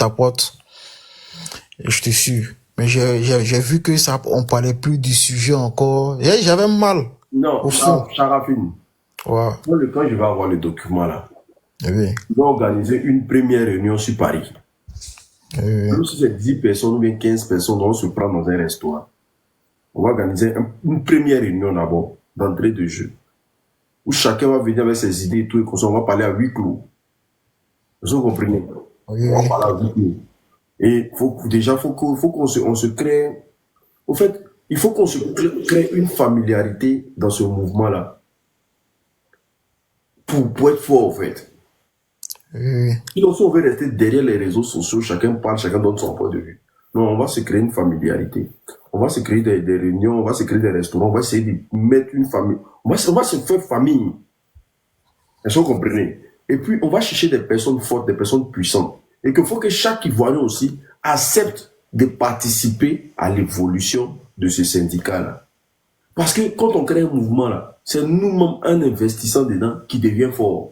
je te suis. Mais j'ai vu que ça, on parlait plus du sujet encore. J'avais mal. Non, au fond. Charafine. Ouais. Quand je vais avoir le document là, Oui. je vais organiser une première réunion sur Paris. Même si c'est 10 personnes ou bien 15 personnes, on se prend dans un restaurant. On va organiser une première réunion d'abord, d'entrée de jeu, où chacun va venir avec ses idées et tout, et comme ça, on va parler à huis clos. Vous comprenez? Oui. On va parler à huis clos. Et faut qu'on se crée. Au fait, il faut qu'on se crée une familiarité dans ce mouvement-là. Pour être fort, en fait. Oui. Sinon, si on veut rester derrière les réseaux sociaux, chacun parle, chacun donne son point de vue. Non, on va se créer une familiarité. On va se créer des réunions, on va se créer des restaurants, on va essayer de mettre une famille. On va se faire famille. Est-ce que vous comprenez? Et puis, on va chercher des personnes fortes, des personnes puissantes. Et qu'il faut que chaque Ivoirien aussi accepte de participer à l'évolution de ce syndicat-là. Parce que quand on crée un mouvement-là, c'est nous-mêmes, un investissant dedans, qui devient fort.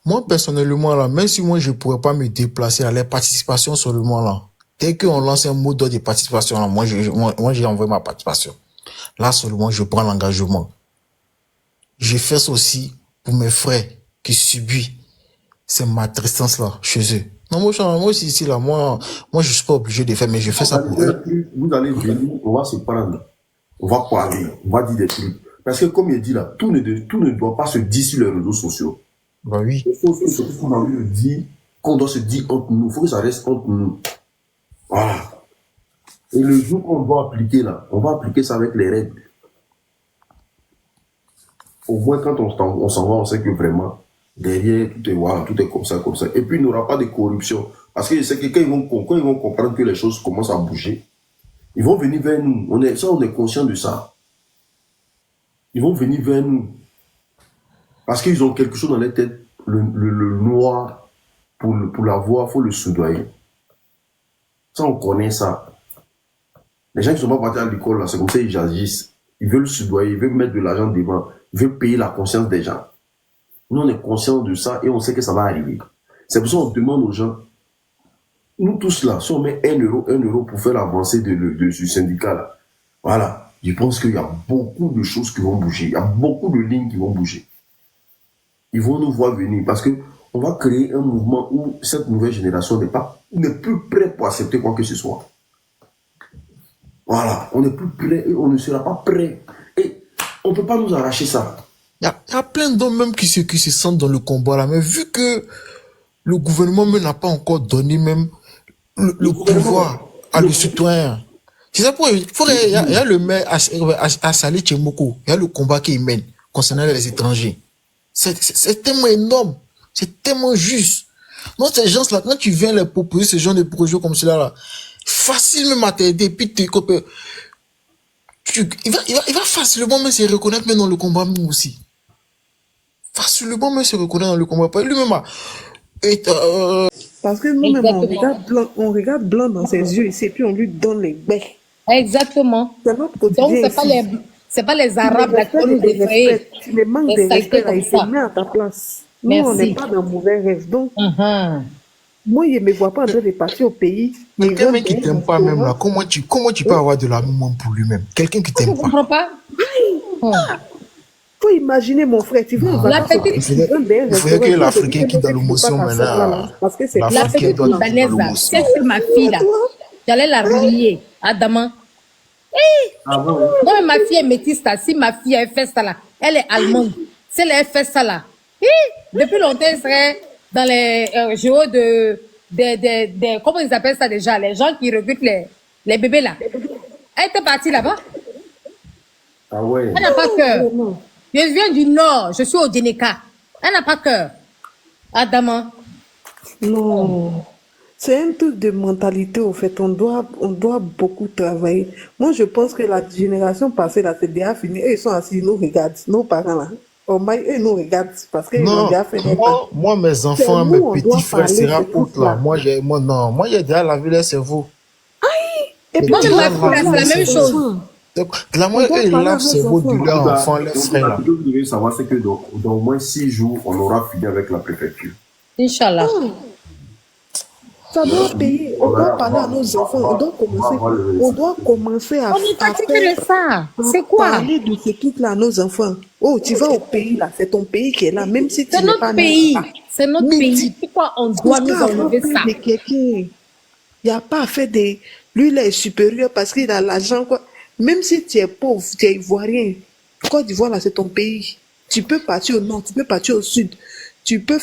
Moi, personnellement, là, même si moi, je pourrais pas me déplacer à la participation seulement, là. Dès qu'on lance un mot d'ordre de participation, là, moi, j'ai envoyé ma participation. Là, seulement, je prends l'engagement. Je fais ça aussi pour mes frères qui subissent ces matristances-là chez eux. Non, moi aussi, ici, là, moi, je suis pas obligé de faire, mais je fais ça pour eux. Vous allez venir, on va se prendre. On va parler, on va dire des trucs. Parce que, comme il dit là, tout ne doit pas se dire sur les réseaux sociaux. Bah oui. Il faut que ce qu'on a envie de dire, qu'on doit se dire entre nous. Il faut que ça reste entre nous. Voilà. Et le jour qu'on doit appliquer là, on va appliquer ça avec les règles. Au moins, quand on s'en va, on sait que vraiment, derrière, tout est voilà, tout est comme ça, comme ça. Et puis, il n'y aura pas de corruption. Parce que c'est que quand ils vont comprendre que les choses commencent à bouger, ils vont venir vers nous. On est conscient de ça. Ils vont venir vers nous. Parce qu'ils ont quelque chose dans leur tête, le noir, pour l'avoir, il faut le soudoyer. Ça, on connaît ça. Les gens qui ne sont pas partis à l'école, là, c'est comme ça qu'ils agissent. Ils veulent soudoyer, ils veulent mettre de l'argent devant, ils veulent payer la conscience des gens. Nous, on est conscients de ça et on sait que ça va arriver. C'est pour ça qu'on demande aux gens, nous tous là, si on met 1 euro pour faire l'avancée de ce syndicat-là, voilà, je pense qu'il y a beaucoup de choses qui vont bouger. Il y a beaucoup de lignes qui vont bouger. Ils vont nous voir venir parce que on va créer un mouvement où cette nouvelle génération n'est plus prêt pour accepter quoi que ce soit. Voilà, on n'est plus prêt et on ne sera pas prêt. Et on ne peut pas nous arracher ça. Il y a plein d'hommes même qui se sentent dans le combat là, mais vu que le gouvernement n'a pas encore donné même le pouvoir le citoyen. C'est ça pour il y a le maire à Salé Tchemoko, il y a le combat qu'il mène concernant les étrangers. C'est tellement énorme, c'est tellement juste. Donc ces gens-là, quand tu viens leur proposer ce genre de projet comme cela là, facile même à t'aider, puis il va facilement même se reconnaître même dans le combat même aussi. Facilement même se reconnaître dans le combat. Lui-même Parce que nous-mêmes, Exactement. on regarde blanc dans ses yeux ici, et puis on lui donne les becs. Exactement. C'est notre Donc, quotidien c'est pas les ici. Arabes là qui vont nous effrayer. Tu les manques Les de respect, saletés là, comme il se ça. met à ta place. Nous, on n'est Merci. pas dans un mauvais rêve. Donc, Mhm. moi, je ne me vois pas en train de partir au pays. mais Je quelqu'un rentre qui dans un t'aime pas même là, restaurant. comment tu peux avoir de l'amour pour lui-même? Quelqu'un qui Je t'aime ne pas. comprends pas. Hmm. Faut imaginer, mon frère, tu vas en Ah, La vacances au petite, pays, tu rentres dans un il faudrait que restaurant, l'Africain tu qui est dans te dis que tu l'émotion peux pas ta soeur là, maintenant, parce que c'est la pas l'Africain petite doit être dans libanaise là, l'émotion. c'est que ma fille là, j'allais la relier à Daman. Ah bon? Moi, ma fille est métisse là. Si ma fille a fait ça là, elle est allemande. Si elle a fait ça là, depuis longtemps, elle serait dans les géos comment ils appellent ça déjà, les gens qui recrutent les bébés là. Elle était partie là-bas. Ah ouais. Elle n'a pas cœur. Je viens du Nord, je suis au Djeneka. Elle n'a pas cœur. Adama. Non. C'est un truc de mentalité, au fait. On doit beaucoup travailler. Moi, je pense que la génération passée, là, c'est déjà fini. Eux, ils sont assis, ils nous regardent. Nos parents, là. Au moins, eux, ils nous regardent parce qu'ils ont Non, déjà fait des temps. moi, mes C'est enfants, nous, mes on petits doit frères parler sera de tout autre là. cela. Moi, j'ai déjà lavé leur cerveau. Et puis, Moi, on même ma doit fille parler là, c'est à la même nos chose. enfants. Donc, là, On moi, doit eux, ils parler à lavent le nos cerveau de enfants. leur Bah, enfant, leurs frères là. ce que vous devez savoir, c'est que dans au moins 6 jours, on aura fini avec la préfecture. Inch'Allah. Ça doit payer. On doit parler à nos enfants. On doit commencer à On est fatigué faire. de ça. C'est quoi? Parler de ce truc-là à nos enfants. Oh, tu vas au pays là, c'est ton pays qui est là, même si tu C'est n'es notre pas né pays. là-bas. C'est notre Mais pays. Pourquoi on doit nous enlever ça? de quelqu'un. Il n'y a pas à faire des. Lui, là, est supérieur parce qu'il a l'argent, quoi. Même si tu es pauvre, tu es ivoirien, Côte d'Ivoire, là, c'est ton pays. Tu peux partir au nord, tu peux partir au sud. Tu peux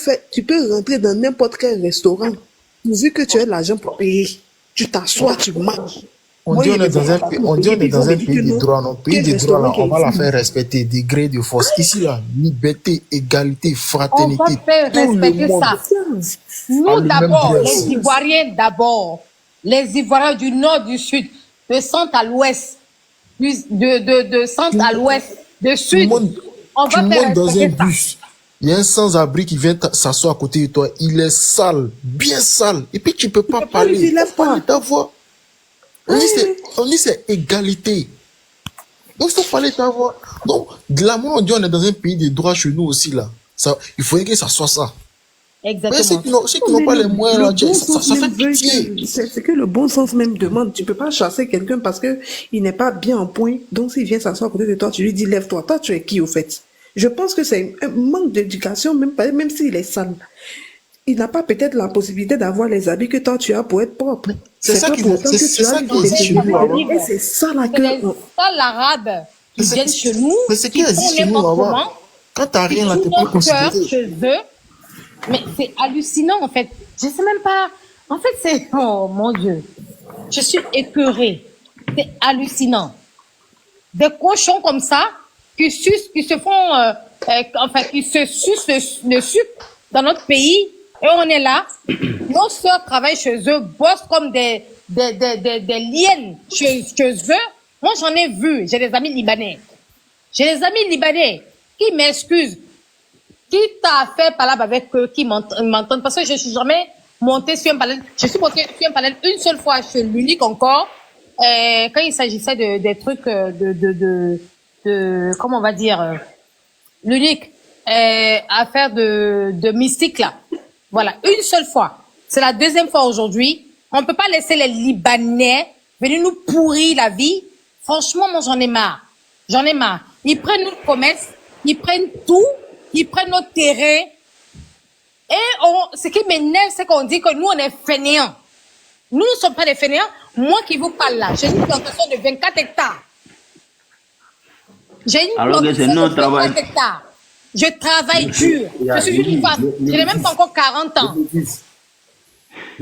rentrer dans n'importe quel restaurant. Pourvu que tu aies l'argent pour payer. Tu t'assois, tu manges. On Moi, dit je on est me dans vois un pas pays, partir au on dit on pays, est dans ils un me disent pays que des non. droits, non. Pays Quel des droits, là, restaurant qui on est va la ici? faire respecter, degré de force. Ici, là, liberté, égalité, On va fraternité, faire tout le respecter monde ça. a Nous le même d'abord, droit les ici. Ivoiriens d'abord. Les Ivoiriens du nord, du sud, de centre à l'ouest, de centre à l'ouest, de Tu sud. On tu va faire montes dans un respecter ça. bus, il y a un sans-abri qui vient s'asseoir à côté de toi, il est sale, bien sale, et puis tu peux pas peux pas lui parler, dire, faut parler lève-toi. ta voix. On dit c'est égalité. Donc, il faut parler ta voix. Donc, de la on dit on est dans un pays des droits chez nous aussi, là. Ça, il faudrait que ça soit ça. Mais Exactement. ceux qui n'ont pas les moyens, là, Le bon ça sens fait même veut pitié. que c'est que le bon sens même demande. Tu peux pas chasser quelqu'un parce que il n'est pas bien en point. Donc s'il vient s'asseoir à côté de toi, tu lui dis lève-toi. Toi, tu es qui au fait? Je pense que c'est un manque d'éducation, même s'il est sale. Il n'a pas peut-être la possibilité d'avoir les habits que toi tu as pour être propre. C'est ça pas qui pour autant que c'est tu as ça lui qui des existe chez nous, avant. Et c'est ça là C'est les que salles arabes qui C'est viennent chez nous, mais c'est qui qui font existe chez nous n'importe avant. comment, Quand t'as qui rien, là, trouvent t'es pas notre cœur considéré. chez eux. Mais c'est hallucinant en fait. Je sais même pas. En fait, c'est. Oh mon Dieu. Je suis écœurée. C'est hallucinant. Des cochons comme ça qui sucent, qui se font. Enfin, qui se sucent le sucre dans notre pays. Et on est là. Nos sœurs travaillent chez eux, bossent comme des liens chez eux. Moi, j'en ai vu. J'ai des amis libanais. J'ai des amis libanais qui m'excusent. Qui t'a fait parler avec eux, qui m'entendent? Parce que je suis jamais montée sur un panel. Je suis montée sur un panel une seule fois chez l'unique encore, quand il s'agissait des trucs comment on va dire, l'unique, affaire de mystique là. Voilà, une seule fois. C'est la deuxième fois aujourd'hui. On peut pas laisser les Libanais venir nous pourrir la vie. Franchement, moi j'en ai marre. J'en ai marre. Ils prennent notre commerce, ils prennent tout. Ils prennent notre terrain. Et ce qui m'énerve, c'est qu'on dit que nous, on est fainéants. Nous ne sommes pas des fainéants. Moi qui vous parle là, j'ai une plantation de 24 hectares. J'ai une Alors que c'est plantation de notre 24 travail. hectares. Je travaille dur. Je suis une femme. Je n'ai même pas encore 40 ans.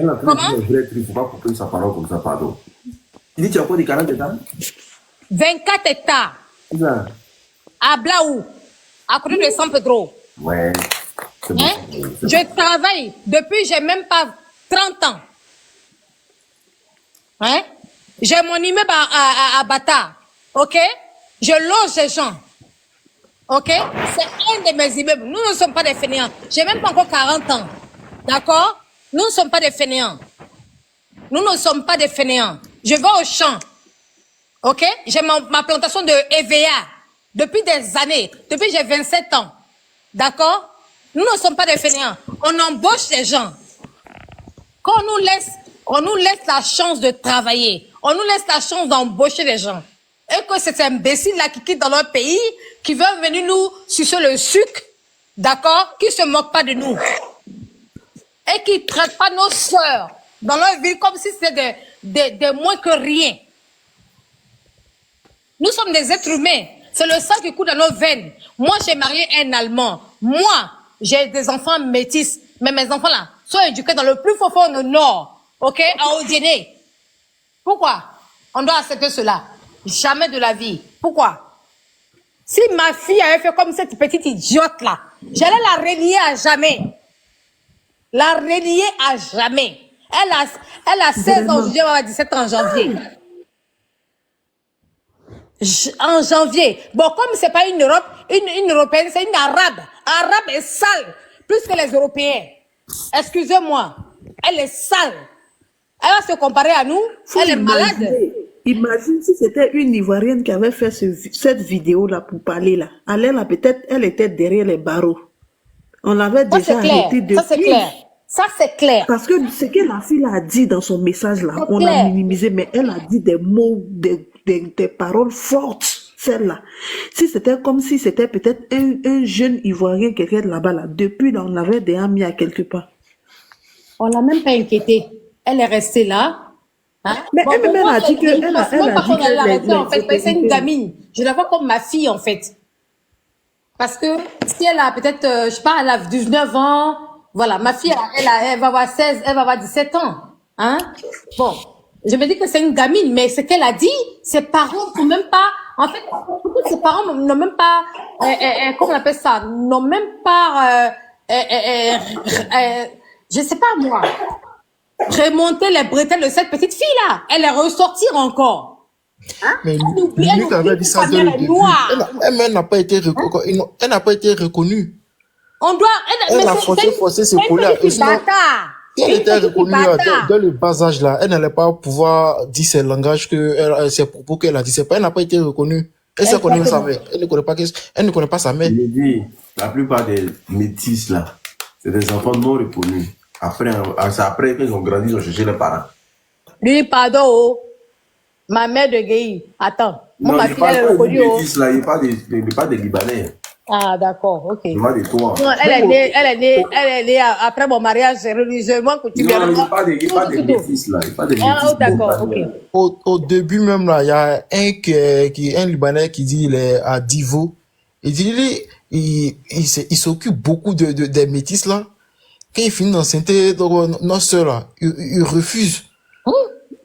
Elle a traité Comment? de vrai truc, il ne faut pas couper sa parole comme ça, pardon. Tu dis que tu as quoi des 40 états? 24 hectares C'est ça? à Blaou, à côté de San Pedro. Ouais, c'est bon. Hein? Je travaille depuis, j'ai même pas 30 ans. Hein? J'ai mon immeuble à Bata. OK? Je loge les gens. OK? C'est un de mes immeubles. Nous ne sommes pas des fainéants. J'ai même pas encore 40 ans. D'accord? Nous ne sommes pas des fainéants. Nous ne sommes pas des fainéants. Je vais au champ. OK? J'ai ma plantation de EVA depuis des années. Depuis j'ai 27 ans. D'accord? Nous ne sommes pas des fainéants. On embauche les gens. Quand on nous laisse la chance de travailler. On nous laisse la chance d'embaucher les gens. Et que ces imbéciles-là qui quittent dans leur pays, qui veulent venir nous sucer le sucre, d'accord? Qui se moquent pas de nous. Et qui traitent pas nos sœurs dans leur ville comme si c'était des moins que rien. Nous sommes des êtres humains. C'est le sang qui coule dans nos veines. Moi, j'ai marié un Allemand. Moi, j'ai des enfants métis. Mais mes enfants là sont éduqués dans le plus profond au nord. OK? À Odiene. Pourquoi on doit accepter cela? Jamais de la vie. Pourquoi? Si ma fille avait fait comme cette petite idiote là, j'allais la relier à jamais. La relier à jamais. Elle a 16 ans, aujourd'hui, elle va avoir 17 ans en janvier. En janvier. Bon, comme c'est pas une Europe, une Européenne, c'est une Arabe. Arabe est sale. Plus que les Européens. Excusez-moi. Elle est sale. Elle va se comparer à nous. Elle est malade. Imagine si c'était une Ivoirienne qui avait fait cette vidéo-là pour parler là. Elle, là, peut-être, elle était derrière les barreaux. On l'avait déjà arrêté depuis. Ça, c'est clair. Ça, c'est clair. Parce que ce que la fille a dit dans son message là, on clair. l'a minimisé, mais elle a dit des mots, des paroles fortes, celle-là. Si c'était comme si c'était peut-être un jeune Ivoirien qui était là-bas, là, depuis là, on avait déjà mis à quelque part. On l'a même pas inquiétée. Elle est restée là. Hein? Mais Bon, elle-même a dit que elle a dit que l'arrêter, en fait, les c'est une gamine. Je la vois comme ma fille, en fait. Parce que si elle a peut-être, je sais pas, elle a 19 ans, voilà, ma fille, elle va avoir 16, elle va avoir 17 ans. Hein? Bon, je me dis que c'est une gamine, mais ce qu'elle a dit, ses parents n'ont même pas, en fait, ses parents n'ont même pas, comment on appelle ça, n'ont même pas, je sais pas moi, remonter les bretelles de cette petite fille-là. Elle est ressortie encore. Hein? Mais lui qui avait dit ça dès le début, elle n'a pas été reconnue. Elle n'a pas été reconnue. On doit, elle a forcé ses collègues. Si elle était reconnue dès le bas âge là, elle n'allait pas pouvoir dire ses langages, ses propos qu'elle a dit. Elle n'a pas été reconnue. Elle se connaît sa mère. Elle ne connaît pas sa mère. Je dis, la plupart des métis là, c'est des enfants non reconnus. Après, qu'ils ont grandi, ils ont cherché les parents. Lui, pardon, oh. Ma mère de Guéhi. Attends. Non, ma fille, elle est reconnue. Il n'est pas des Libanais. Ah, d'accord, ok. Il pas de toi. Non, elle est née après mon mariage religieusement coutumier. Non, il n'y a pas de métis là. Il n'y a pas de métis. Ah, d'accord, ok. Au début même là, il y a un Libanais qui dit il est à Divo. Il dit il s'occupe beaucoup des métis là. Quand il finit d'enceinte notre soeur là, il refuse.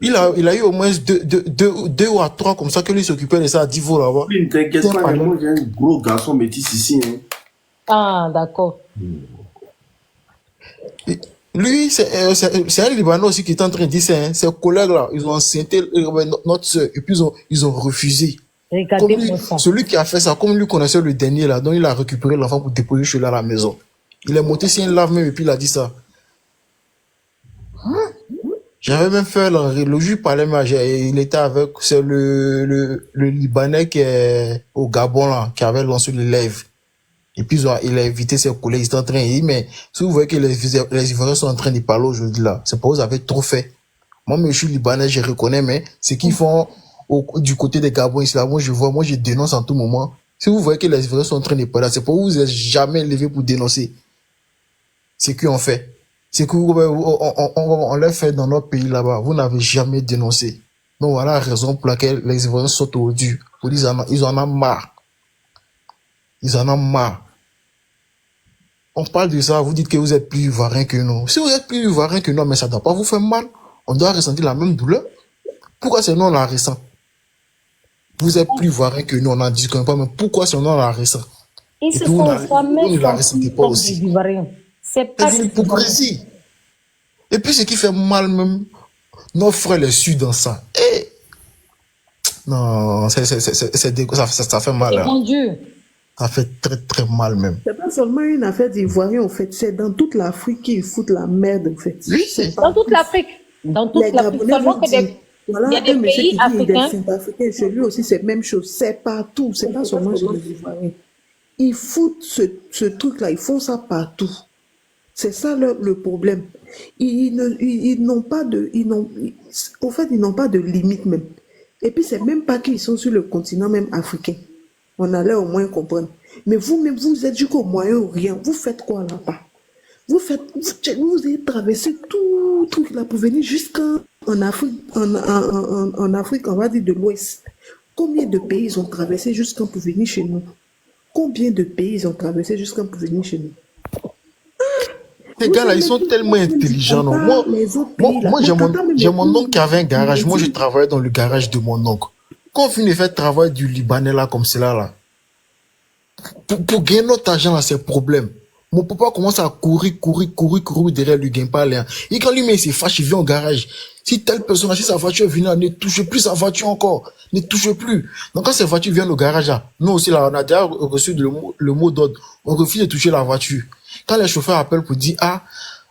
Il a eu au moins deux ou trois comme ça que lui s'occupait de ça à Divo là-bas. Ne t'inquiète pas, moi j'ai un gros garçon métis ici. Hein. Ah, d'accord. Lui, c'est un Libanais aussi qui est en train de dire ça. Hein. Ses collègues là, ils ont enceinté notre soeur et puis ils ont refusé. Regardez-moi ça. Celui qui a fait ça, comme lui connaissait le dernier là, donc il a récupéré l'enfant pour déposer chez lui à la maison. Il est monté sur un lave même et puis il a dit ça. J'avais même fait le juge parlait, mais il était avec, c'est le Libanais qui est au Gabon là, qui avait lancé l'élève. Et puis il a invité ses collègues, ils étaient en train de dire, mais si vous voyez que les Ivoiriens sont en train de parler aujourd'hui là, c'est pas vous avez trop fait. Moi, je suis Libanais, je reconnais, mais ce qu'ils font du côté des Gabon ici là, moi je dénonce en tout moment. Si vous voyez que les Ivoiriens sont en train de parler, c'est pas vous n'êtes jamais levé pour dénoncer. C'est qu'ils ont fait. C'est qu'on l'a fait dans notre pays là-bas. Vous n'avez jamais dénoncé. Donc voilà la raison pour laquelle les Ivoiriens sautent au dur. Ils en ont marre. Ils en ont marre. On parle de ça, vous dites que vous êtes plus ivoirien que nous. Si vous êtes plus ivoirien que nous, mais ça ne doit pas vous faire mal. On doit ressentir la même douleur. Pourquoi c'est nous on la ressent? Vous êtes plus ivoirien que nous, on n'en discute pas, mais pourquoi c'est nous on la ressent? Ils Et se puis vous sont ne jamais la ressentez sentis pas comme des aussi. Ivoiriens. C'est C'est pas de des Ivoiriens. l'hypocrisie. Et puis ce qui fait mal même, nos frères les Sud dans ça. Et non, ça fait mal. C'est Hein. mon Dieu. Ça fait très très mal même. C'est pas seulement une affaire d'Ivoiriens, en fait. C'est dans toute l'Afrique qu'ils foutent la merde, en fait. Oui, C'est Dans toute partout. l'Afrique. Dans toute Les l'Afrique. Gabonais Seulement vous que disent, il y voilà a des un monsieur pays qui dit il est africains. centrafricain. Chez lui aussi, c'est la même chose. C'est partout. C'est pas seulement chez les Ivoiriens. Ils foutent ce truc-là. Ils font ça partout. C'est ça le problème. Ils n'ont pas de, au fait, ils n'ont pas de limite même. Et puis, c'est même pas qu'ils sont sur le continent même africain. On allait au moins comprendre. Mais vous-même, vous êtes jusqu'au Moyen-Orient. Vous faites quoi là-bas? Vous avez traversé tout truc là pour venir jusqu'en Afrique, en Afrique, on va dire de l'Ouest. Combien de pays ils ont traversé jusqu'en pour venir chez nous? Combien de pays ils ont traversé jusqu'en pour venir chez nous? Ces Vous gars-là, savez ils sont tout tellement le monde dit, intelligents. on Non? parle les autres pays là. J'ai On entend même j'ai les mon oncle qui avait un garage. Moi, je dit, travaillais dans le garage de mon oncle. Quand on finit de faire le travail du Libanais là, comme cela là, pour gagner notre argent là, c'est un problème. Mon papa commence à courir derrière lui, gagne pas l'air. Et quand lui-même il se fâche, il vient au garage. Si telle personne a si sa voiture vient, ne touche plus sa voiture encore. Ne touche plus. Donc quand cette voiture vient au garage là, nous aussi là, on a déjà reçu le mot d'ordre. On refuse de toucher la voiture. Quand les chauffeurs appellent pour dire, ah,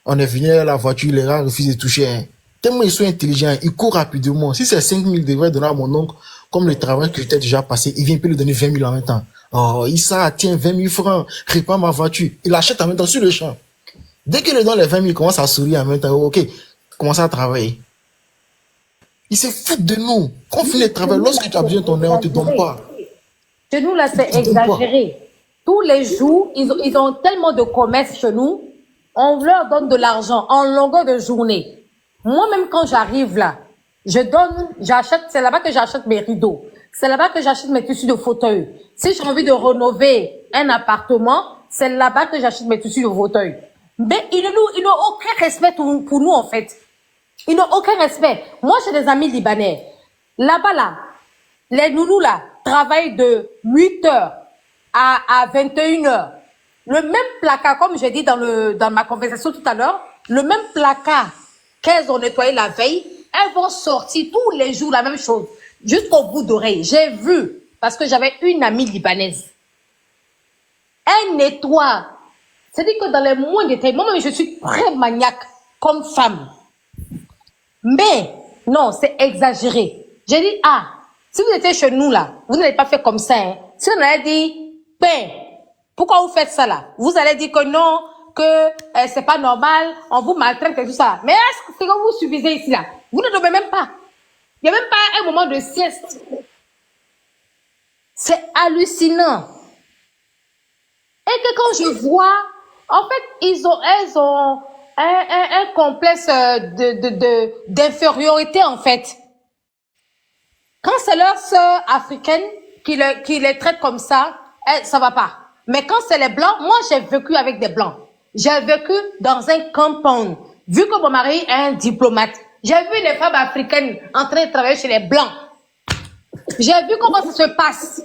on est venu à la voiture, les gars refusent de toucher. Hein. Tellement ils sont intelligents, ils courent rapidement. Si c'est 5 000 devrait donner à mon oncle, comme le travail que j'étais déjà passé, il vient plus lui donner 20 000 en même temps. Oh, Issa, tiens, 20 000 francs, répare ma voiture. Il achète en même temps sur le champ. Dès qu'il lui donne les 20 000, il commence à sourire en même temps. Ok, commence à travailler. Il se fout de nous. Quand on finit le travail, lorsque tu as besoin de ton aide, on te donne pas. Chez nous, là, c'est On te donne pas. exagéré. Tous les jours, ils ont tellement de commerce chez nous, on leur donne de l'argent en longueur de journée. Moi-même, quand j'arrive là, j'achète, c'est là-bas que j'achète mes rideaux. C'est là-bas que j'achète mes tissus de fauteuil. Si j'ai envie de rénover un appartement, c'est là-bas que j'achète mes tissus de fauteuil. Mais ils n'ont aucun respect pour nous, en fait. Ils n'ont aucun respect. Moi, j'ai des amis libanais. Là-bas, là, les nounous, là, travaillent de 8 heures à 21 heures. Le même placard, comme j'ai dit dans ma conversation tout à l'heure, le même placard qu'elles ont nettoyé la veille, elles vont sortir tous les jours la même chose, jusqu'au bout d'oreille. J'ai vu, parce que j'avais une amie libanaise. Elle nettoie. C'est-à-dire que dans les moindres détails, moi-même, je suis très maniaque comme femme. Mais, non, c'est exagéré. J'ai dit, ah, si vous étiez chez nous, là, vous n'allez pas faire comme ça, hein. Si on allait dire, ben, pourquoi vous faites ça, là? Vous allez dire que non, que c'est pas normal, on vous maltraite et tout ça. Mais est-ce que c'est quand vous suffisez ici, là? Vous ne dormez même pas. Il n'y a même pas un moment de sieste. C'est hallucinant. Et que quand je vois, en fait, elles ont un complexe d'infériorité, en fait. Quand c'est leur sœur africaine qui les traite comme ça va pas. Mais quand c'est les blancs, moi j'ai vécu avec des blancs. J'ai vécu dans un compound. Vu que mon mari est un diplomate, j'ai vu les femmes africaines en train de travailler chez les blancs. J'ai vu comment ça se passe.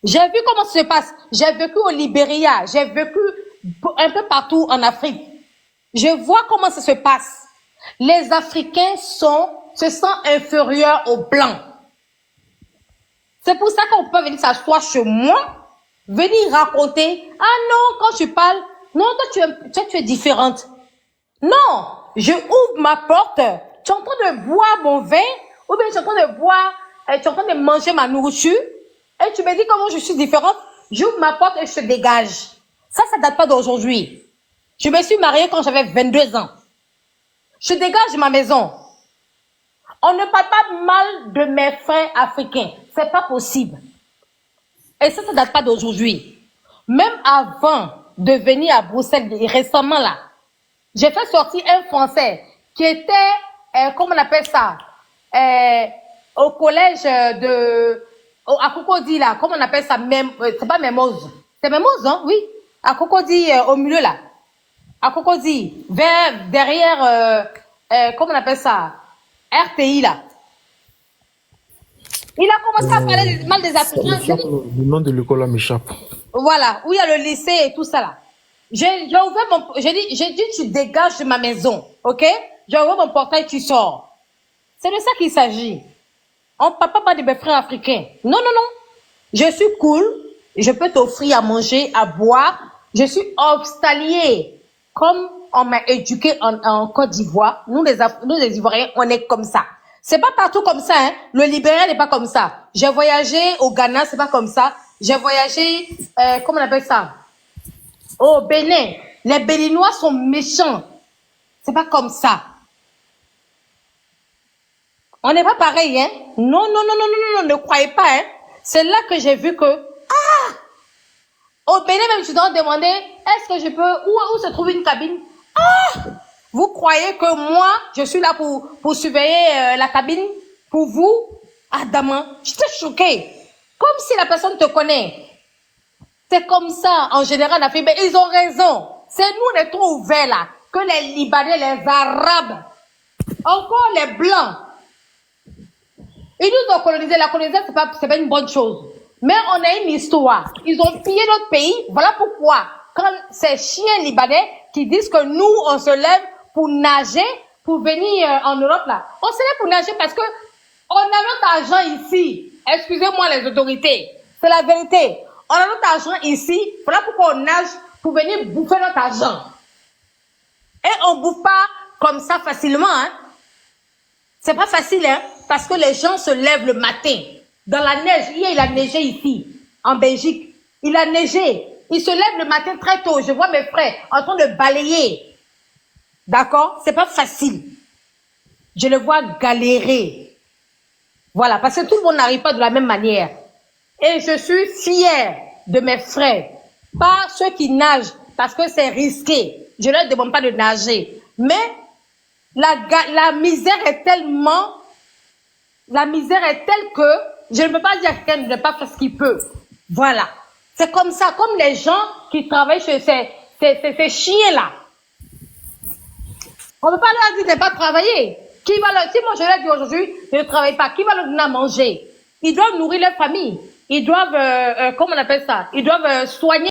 J'ai vu comment ça se passe. J'ai vécu au Libéria. J'ai vécu un peu partout en Afrique. Je vois comment ça se passe. Les Africains se sentent inférieurs aux Blancs. C'est pour ça qu'on peut venir s'asseoir chez moi, venir raconter, ah non, quand tu parles, non, toi tu es différente. Non, je ouvre ma porte, tu es en train de boire mon vin, ou bien tu es en train de boire, tu es en train de manger ma nourriture, et tu me dis comment je suis différente, j'ouvre ma porte et je te dégage. Ça date pas d'aujourd'hui. Je me suis mariée quand j'avais 22 ans. Je dégage de ma maison. On ne parle pas mal de mes frères africains. C'est pas possible. Et ça date pas d'aujourd'hui. Même avant de venir à Bruxelles, récemment là, j'ai fait sortir un Français qui était, comment on appelle ça, au collège à Cocody là, comment on appelle ça, c'est pas Mémose, C'est Mermoz, hein? Oui. À Cocody, au milieu, là. À Cocody, derrière, comment on appelle ça? RTI, là. Il a commencé à parler mal des Africains. Le nom de l'école là m'échappe. Voilà, où il y a le lycée et tout ça là. J'ai ouvert mon, j'ai dit tu dégages de ma maison, ok? J'ai ouvert mon portail, tu sors. C'est de ça qu'il s'agit. On ne parle pas des frères africains. Non, non, non. Je suis cool. Je peux t'offrir à manger, à boire. Je suis hospitalier. Comme on m'a éduqué en Côte d'Ivoire, nous les Ivoiriens, on est comme ça. C'est pas partout comme ça, hein. Le Libéria n'est pas comme ça. J'ai voyagé au Ghana, c'est pas comme ça. J'ai voyagé, comment on appelle ça? Au Bénin. Les Béninois sont méchants. C'est pas comme ça. On n'est pas pareil, hein. Non, non, non, non, non, non, ne croyez pas, hein. C'est là que j'ai vu que, au Bénin même, je dois demander, est-ce que je peux, où se trouve une cabine? Vous croyez que moi, je suis là pour surveiller la cabine? Pour vous? Adama, j'étais choquée. Comme si la personne te connaît. C'est comme ça, en général, en Afrique. Mais ils ont raison. C'est nous, les trop ouverts, là, que les Libanais, les Arabes, encore les Blancs. Ils nous ont colonisé. La colonisation, c'est pas une bonne chose. Mais on a une histoire. Ils ont pillé notre pays. Voilà pourquoi, quand ces chiens libanais qui disent que nous, on se lève pour nager, pour venir en Europe, là. On se lève pour nager parce que on a notre argent ici. Excusez-moi les autorités. C'est la vérité. On a notre argent ici. Voilà pourquoi on nage pour venir bouffer notre argent. Et on bouffe pas comme ça facilement, hein. C'est pas facile, hein. Parce que les gens se lèvent le matin. Dans la neige. Hier, il a neigé ici, en Belgique. Il a neigé. Ils se lèvent le matin très tôt. Je vois mes frères en train de balayer. D'accord? C'est pas facile. Je les vois galérer. Voilà, parce que tout le monde n'arrive pas de la même manière. Et je suis fière de mes frères. Pas ceux qui nagent, parce que c'est risqué. Je ne leur demande pas de nager. Mais la misère est tellement... La misère est telle que je ne peux pas dire à quelqu'un de ne pas faire ce qu'il peut. Voilà. C'est comme ça, comme les gens qui travaillent chez ces chiens-là. On ne peut pas leur dire de ne pas travailler. Si moi je leur dis aujourd'hui, je ne travaille pas, qui va leur donner à manger? Ils doivent nourrir leur famille. Ils doivent, comment on appelle ça? Ils doivent soigner